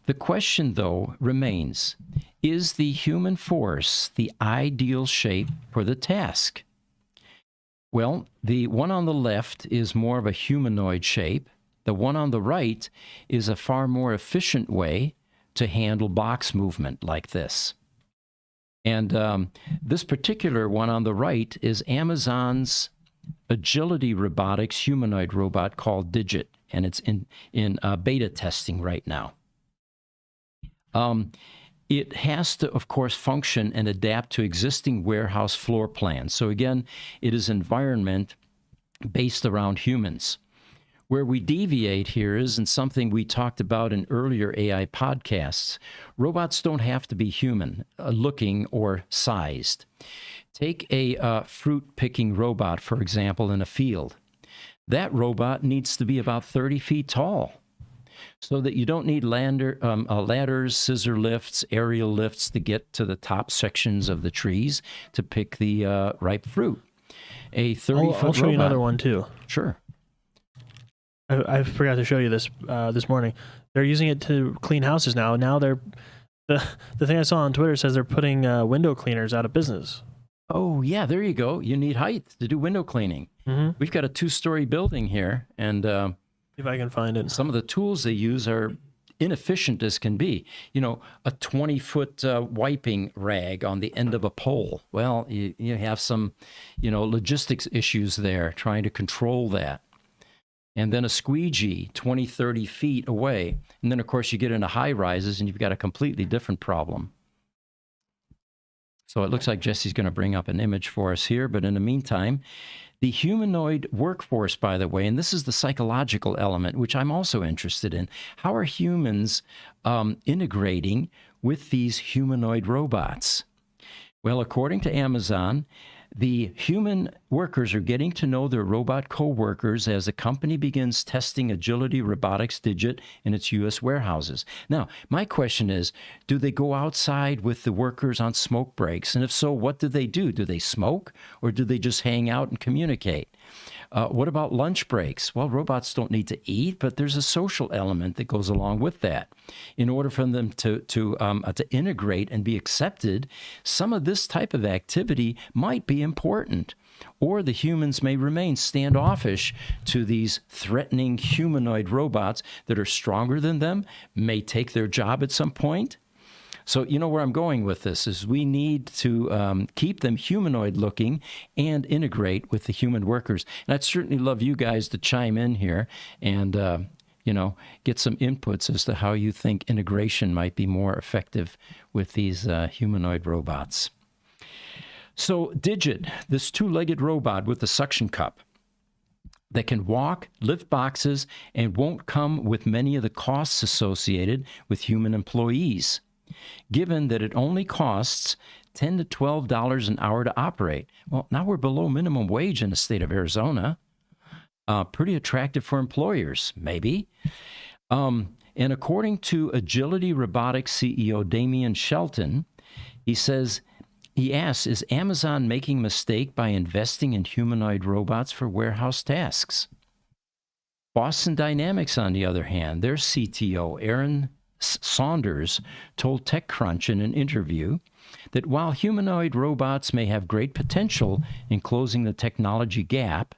The question, though, remains, is the human force the ideal shape for the task? Well, the one on the left is more of a humanoid shape. The one on the right is a far more efficient way to handle box movement like this. And this particular one on the right is Amazon's agility robotics humanoid robot called Digit, and it's in beta testing right now. It has to, of course, function and adapt to existing warehouse floor plans. So again, it is environment based around humans. Where we deviate here is in something we talked about in earlier AI podcasts. Robots don't have to be human looking or sized. Take a fruit-picking robot, for example, in a field. That robot needs to be about 30 feet tall so that you don't need ladders, scissor lifts, aerial lifts to get to the top sections of the trees to pick the ripe fruit. A 30-foot robot. I'll show you another one, too. Sure. I forgot to show you this this morning. They're using it to clean houses now. Now the thing I saw on Twitter says they're putting window cleaners out of business. Oh, yeah, there you go. You need height to do window cleaning. Mm-hmm. We've got a 2-story building here, and if I can find it. Some of the tools they use are inefficient as can be. You know, a 20-foot wiping rag on the end of a pole. Well, you have some, logistics issues there trying to control that. And then a squeegee 20, 30 feet away. And then, of course, you get into high rises and you've got a completely different problem. So it looks like Jesse's going to bring up an image for us here. But in the meantime, the humanoid workforce, by the way, and this is the psychological element, which I'm also interested in. How are humans integrating with these humanoid robots? Well, according to Amazon, the human workers are getting to know their robot co-workers as the company begins testing agility robotics Digit in its U.S. warehouses. Now, my question is, do they go outside with the workers on smoke breaks? And if so, what do they do? Do they smoke or do they just hang out and communicate? What about lunch breaks? Well, robots don't need to eat, but there's a social element that goes along with that. In order for them to integrate and be accepted, some of this type of activity might be important. Or the humans may remain standoffish to these threatening humanoid robots that are stronger than them, may take their job at some point. So you know where I'm going with this is we need to keep them humanoid looking and integrate with the human workers. And I'd certainly love you guys to chime in here and, get some inputs as to how you think integration might be more effective with these humanoid robots. So Digit, this 2-legged robot with a suction cup that can walk, lift boxes, and won't come with many of the costs associated with human employees, given that it only costs $10 to $12 an hour to operate. Well, now we're below minimum wage in the state of Arizona. Pretty attractive for employers, maybe. And according to Agility Robotics CEO Damian Shelton, he asks, is Amazon making a mistake by investing in humanoid robots for warehouse tasks? Boston Dynamics, on the other hand, their CTO, Aaron Saunders, told TechCrunch in an interview that while humanoid robots may have great potential in closing the technology gap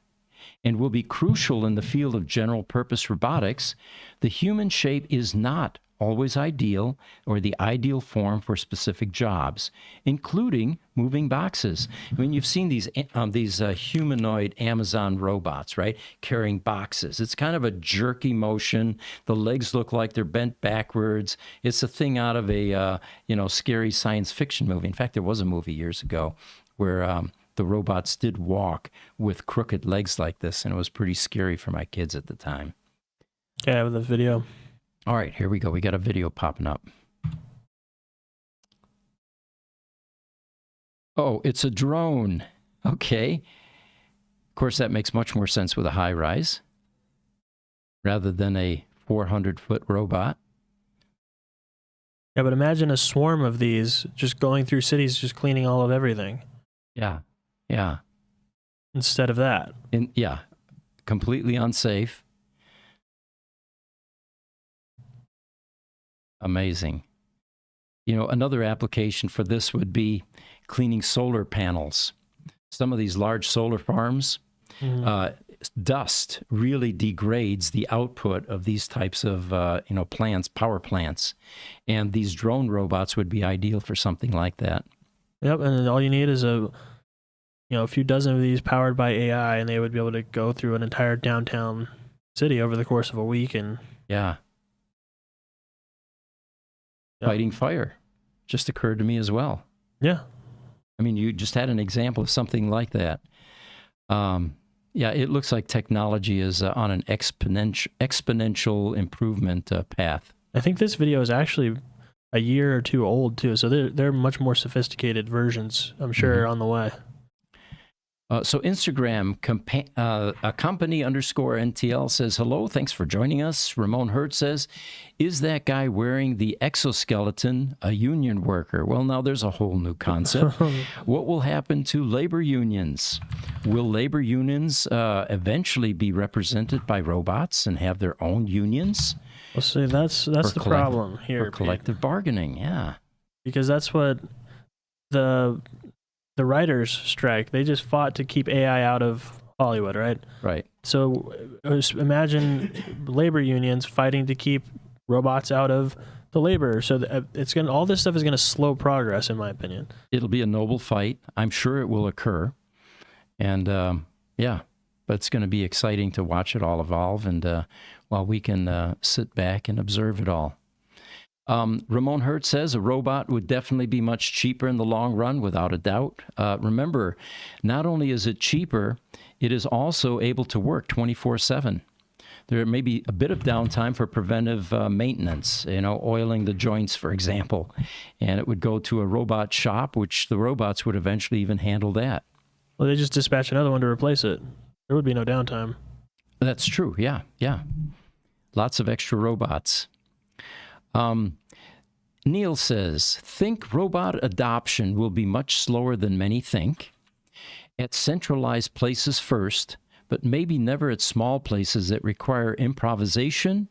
and will be crucial in the field of general-purpose robotics, the human shape is not always ideal or the ideal form for specific jobs, including moving boxes. I mean, you've seen these humanoid Amazon robots, right, carrying boxes. It's kind of a jerky motion. The legs look like they're bent backwards. It's a thing out of a scary science fiction movie. In fact, there was a movie years ago where the robots did walk with crooked legs like this, and it was pretty scary for my kids at the time. Yeah, I have the video. All right, here we go. We got a video popping up. Oh, it's a drone. Okay. Of course, that makes much more sense with a high rise rather than a 400-foot robot. Yeah, but imagine a swarm of these just going through cities, just cleaning all of everything. Yeah, yeah. Instead of that. Yeah, completely unsafe. Amazing. You know, another application for this would be cleaning solar panels. Some of these large solar farms, dust really degrades the output of these types of, plants, power plants. And these drone robots would be ideal for something like that. Yep, and all you need is a few dozen of these powered by AI, and they would be able to go through an entire downtown city over the course of a week. And yeah. Fighting fire just occurred to me as well. Yeah. I mean, you just had an example of something like that. Yeah, it looks like technology is on an exponential improvement path. I think this video is actually a year or two old too, so they're much more sophisticated versions, I'm sure, on the way. So Instagram, a company _NTL says, hello, thanks for joining us. Ramon Hurt says, is that guy wearing the exoskeleton a union worker? Well, now there's a whole new concept. What will happen to labor unions? Will labor unions eventually be represented by robots and have their own unions? Well, see, that's the problem here. For collective bargaining, yeah. Because that's what the writers' strike, they just fought to keep AI out of Hollywood, right? Right. So imagine labor unions fighting to keep robots out of the labor. So all this stuff is going to slow progress, in my opinion. It'll be a noble fight. I'm sure it will occur. And yeah, but it's going to be exciting to watch it all evolve, and while we can sit back and observe it all. Ramon Hurt says a robot would definitely be much cheaper in the long run, without a doubt. Remember, not only is it cheaper, it is also able to work 24/7. There may be a bit of downtime for preventive maintenance, oiling the joints, for example. And it would go to a robot shop, which the robots would eventually even handle that. Well, they just dispatch another one to replace it. There would be no downtime. That's true, yeah. Lots of extra robots. Neil says, think robot adoption will be much slower than many think. At centralized places first, but maybe never at small places that require improvisation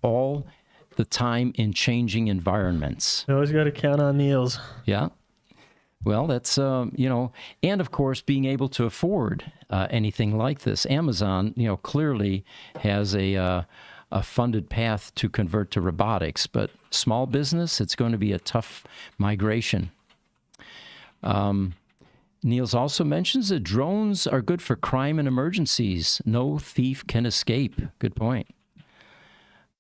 all the time in changing environments. You always got to count on Neil's. Yeah. Well, that's, and of course, being able to afford anything like this. Amazon, clearly has a funded path to convert to robotics, but small business, it's going to be a tough migration. Niels also mentions that drones are good for crime and emergencies. No thief can escape. Good point.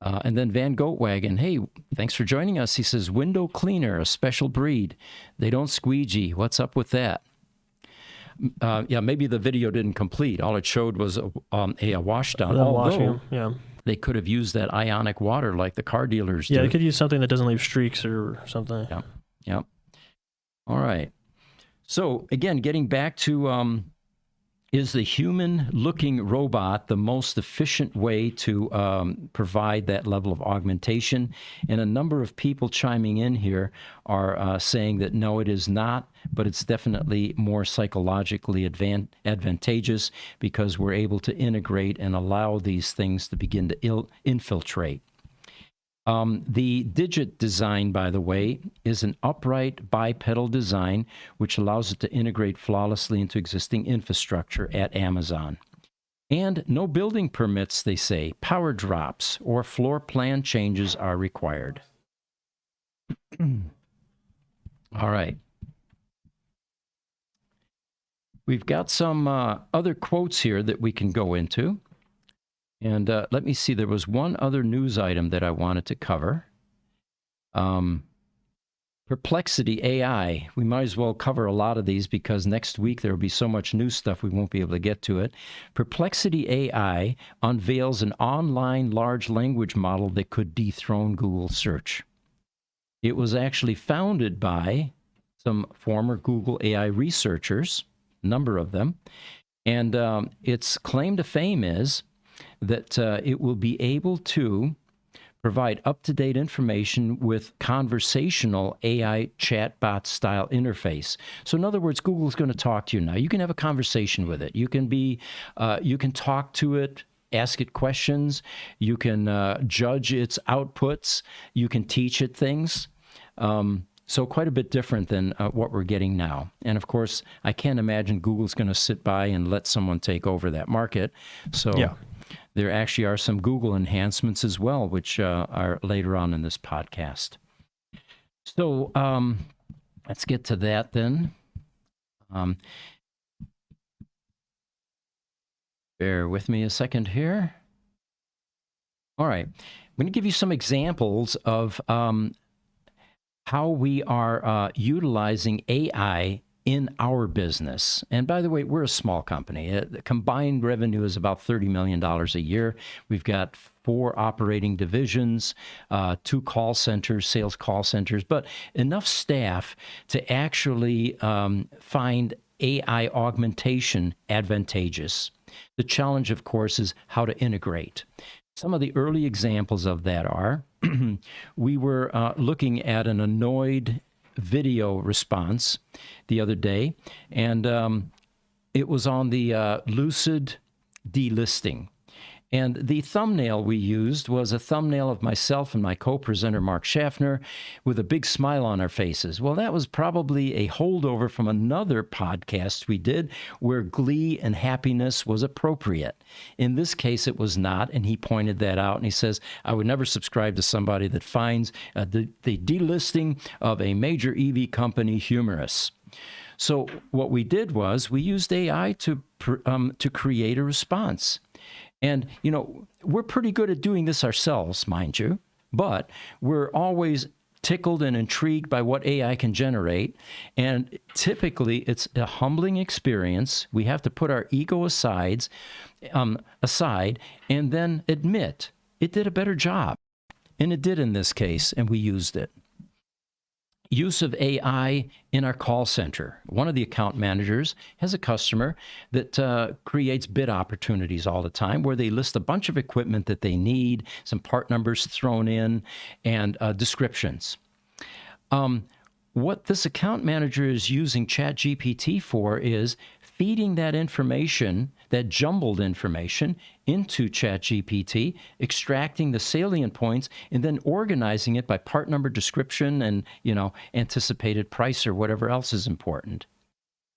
And then Van Goatwagon, hey, thanks for joining us. He says, window cleaner, a special breed. They don't squeegee. What's up with that? Yeah, maybe the video didn't complete. All it showed was a wash down. Although yeah. They could have used that ionic water like the car dealers do. Yeah, they could use something that doesn't leave streaks or something. Yeah. All right. So, again, getting back to is the human-looking robot the most efficient way to provide that level of augmentation? And a number of people chiming in here are saying that no, it is not, but it's definitely more psychologically advantageous because we're able to integrate and allow these things to begin to infiltrate. The Digit design, by the way, is an upright bipedal design which allows it to integrate flawlessly into existing infrastructure at Amazon. And no building permits, they say, power drops, or floor plan changes are required. All right. We've got some other quotes here that we can go into. And let me see, there was one other news item that I wanted to cover. Perplexity AI. We might as well cover a lot of these because next week there will be so much new stuff we won't be able to get to it. Perplexity AI unveils an online large language model that could dethrone Google search. It was actually founded by some former Google AI researchers, a number of them, and its claim to fame is that it will be able to provide up-to-date information with conversational AI chatbot style interface. So in other words, Google's going to talk to you now. You can have a conversation with it. You can talk to it, ask it questions. You can judge its outputs. You can teach it things. So quite a bit different than what we're getting now. And of course, I can't imagine Google's going to sit by and let someone take over that market. So yeah. There actually are some Google enhancements as well, which are later on in this podcast. So let's get to that then. Bear with me a second here. All right. I'm going to give you some examples of how we are utilizing AI in our business. And by the way, we're a small company. The combined revenue is about $30 million a year. We've got 4 operating divisions, 2 call centers, sales call centers, but enough staff to actually find AI augmentation advantageous. The challenge, of course, is how to integrate. Some of the early examples of that are, we were looking at an Humanoid video response the other day, and it was on the Lucid delisting. And the thumbnail we used was a thumbnail of myself and my co-presenter, Mark Schaffner, with a big smile on our faces. Well, that was probably a holdover from another podcast we did where glee and happiness was appropriate. In this case, it was not, and he pointed that out, and he says, I would never subscribe to somebody that finds the delisting of a major EV company humorous. So what we did was we used AI to create a response. And, you know, we're pretty good at doing this ourselves, mind you, but we're always tickled and intrigued by what AI can generate. And typically, it's a humbling experience. We have to put our ego aside and then admit it did a better job. And it did in this case, and we used it. Use of AI in our call center. One of the account managers has a customer that creates bid opportunities all the time where they list a bunch of equipment that they need, some part numbers thrown in, and descriptions. What this account manager is using ChatGPT for is feeding that information, that jumbled information, into ChatGPT, extracting the salient points, and then organizing it by part number, description, and anticipated price or whatever else is important.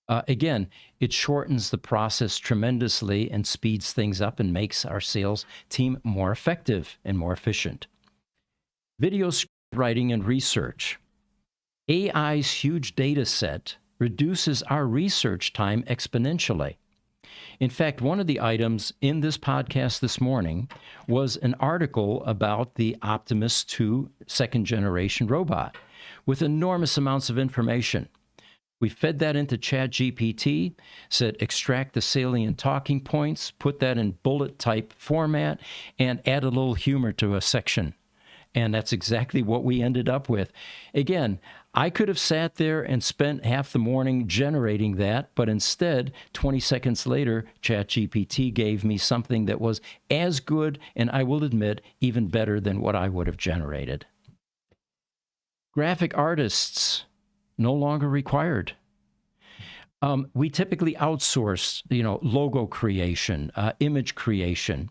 Again, it shortens the process tremendously and speeds things up and makes our sales team more effective and more efficient. Video script writing and research. AI's huge data set reduces our research time exponentially. In fact, one of the items in this podcast this morning was an article about the Optimus 2 second-generation robot with enormous amounts of information. We fed that into ChatGPT, said extract the salient talking points, put that in bullet-type format, and add a little humor to a section. And that's exactly what we ended up with. Again, I could have sat there and spent half the morning generating that, but instead, 20 seconds later, ChatGPT gave me something that was as good, and I will admit, even better than what I would have generated. Graphic artists, no longer required. We typically outsource, logo creation, image creation.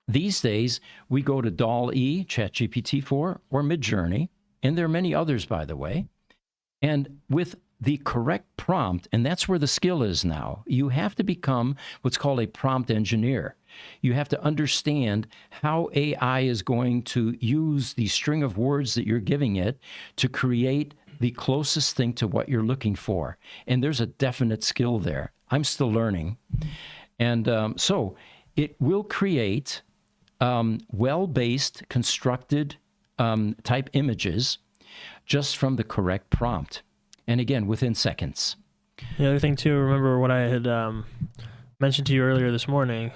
These days, we go to DALL-E, ChatGPT-4, or Midjourney, and there are many others, by the way. And with the correct prompt, and that's where the skill is now, you have to become what's called a prompt engineer. You have to understand how AI is going to use the string of words that you're giving it to create the closest thing to what you're looking for. And there's a definite skill there. I'm still learning. And so it will create well-based, constructed type images just from the correct prompt. And again, within seconds. The other thing, too, remember what I had mentioned to you earlier this morning,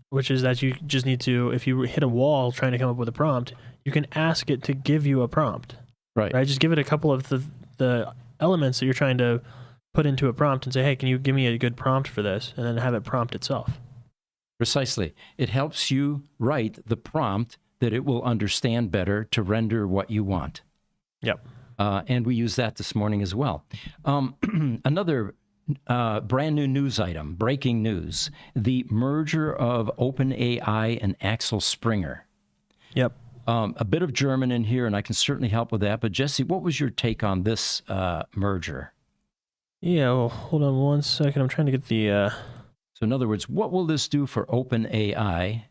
which is that you just need to, if you hit a wall trying to come up with a prompt, you can ask it to give you a prompt. Right? Just give it a couple of the elements that you're trying to put into a prompt and say, hey, can you give me a good prompt for this? And then have it prompt itself. Precisely. It helps you write the prompt that it will understand better to render what you want. Yep. And we use that this morning as well. Another brand new news item, breaking news, the merger of OpenAI and Axel Springer. Yep. A bit of German in here, and I can certainly help with that. But Jesse, what was your take on this merger? Yeah, well, hold on one second. I'm trying to get the... So in other words, what will this do for OpenAI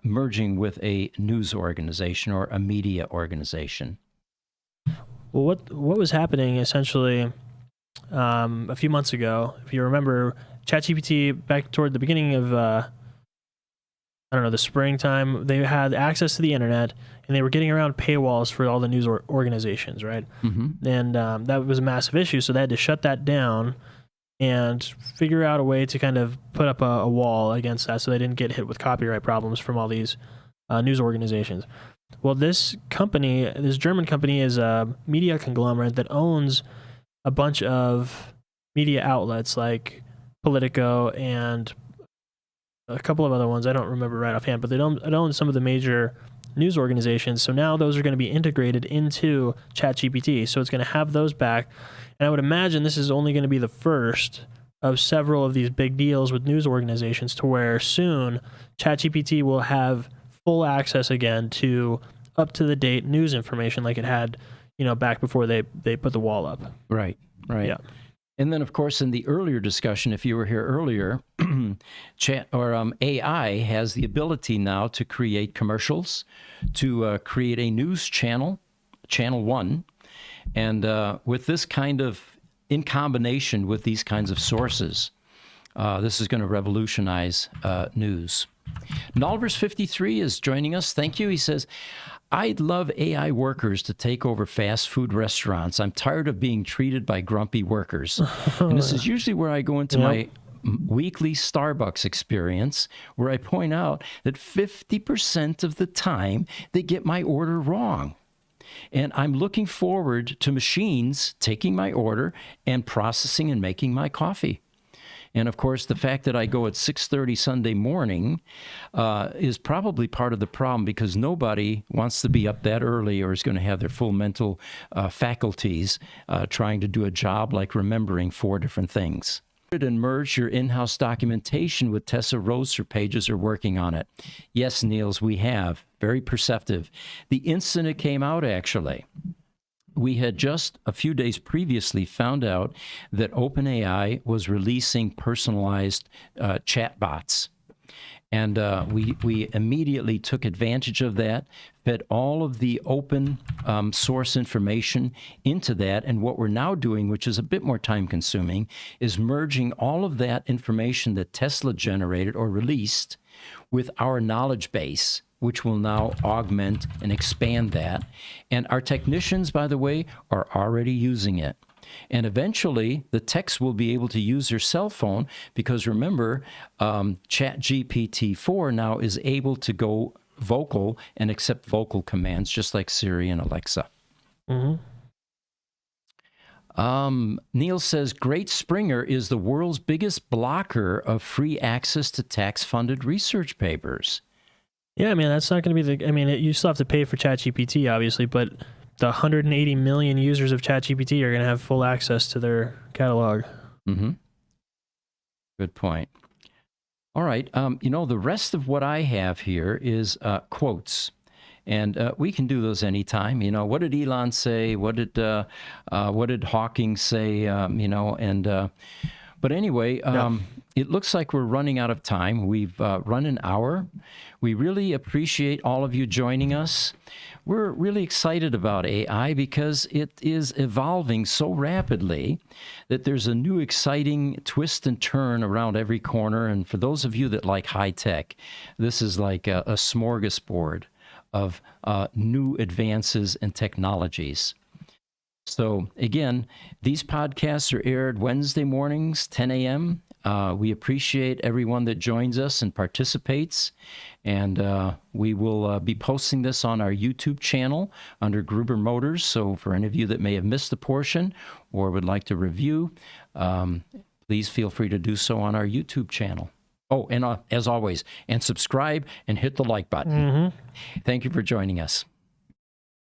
merging with a news organization or a media organization? Well, what was happening essentially a few months ago, if you remember, ChatGPT back toward the beginning of, the springtime, they had access to the internet, and they were getting around paywalls for all the news organizations, right? Mm-hmm. And that was a massive issue, so they had to shut that down and figure out a way to kind of put up a wall against that so they didn't get hit with copyright problems from all these news organizations. Well, this German company is a media conglomerate that owns a bunch of media outlets like Politico and a couple of other ones. I don't remember right offhand, but it owns some of the major news organizations. So now those are going to be integrated into ChatGPT. So it's going to have those back. And I would imagine this is only going to be the first of several of these big deals with news organizations to where soon ChatGPT will have full access again to up-to-the-date news information like it had, back before they put the wall up. Right. Yeah. And then, of course, in the earlier discussion, if you were here earlier, AI has the ability now to create commercials, to create a news channel, Channel 1, and with this kind of, in combination with these kinds of sources, this is going to revolutionize news. Nulverse53 is joining us. Thank you. He says, I'd love AI workers to take over fast food restaurants. I'm tired of being treated by grumpy workers. And this is usually where I go into my weekly Starbucks experience, where I point out that 50% of the time they get my order wrong. And I'm looking forward to machines taking my order and processing and making my coffee. And of course, the fact that I go at 6:30 Sunday morning is probably part of the problem, because nobody wants to be up that early or is going to have their full mental faculties trying to do a job like remembering 4 different things. And merge your in-house documentation with Tessa Roadster pages are working on it. Yes, Niels, we have. Very perceptive. The instant it came out, actually, we had just a few days previously found out that OpenAI was releasing personalized chatbots. And we immediately took advantage of that, fed all of the open source information into that. And what we're now doing, which is a bit more time consuming, is merging all of that information that Tesla generated or released with our knowledge base, which will now augment and expand that. And our technicians, by the way, are already using it. And eventually, the techs will be able to use their cell phone, because remember, ChatGPT-4 now is able to go vocal and accept vocal commands, just like Siri and Alexa. Mm-hmm. Neil says, Great Springer is the world's biggest blocker of free access to tax-funded research papers. Yeah, I mean, that's not going to be you still have to pay for ChatGPT, obviously, but the 180 million users of ChatGPT are going to have full access to their catalog. Mm-hmm. Good point. All right. The rest of what I have here is quotes. And we can do those anytime. What did Elon say? What did Hawking say? But anyway, it looks like we're running out of time. We've run an hour. We really appreciate all of you joining us. We're really excited about AI because it is evolving so rapidly that there's a new exciting twist and turn around every corner. And for those of you that like high tech, this is like a smorgasbord of new advances and technologies. So again, these podcasts are aired Wednesday mornings, 10 a.m. We appreciate everyone that joins us and participates. And we will be posting this on our YouTube channel under Gruber Motors. So for any of you that may have missed a portion or would like to review, please feel free to do so on our YouTube channel. Oh, and as always, and subscribe and hit the like button. Thank you for joining us.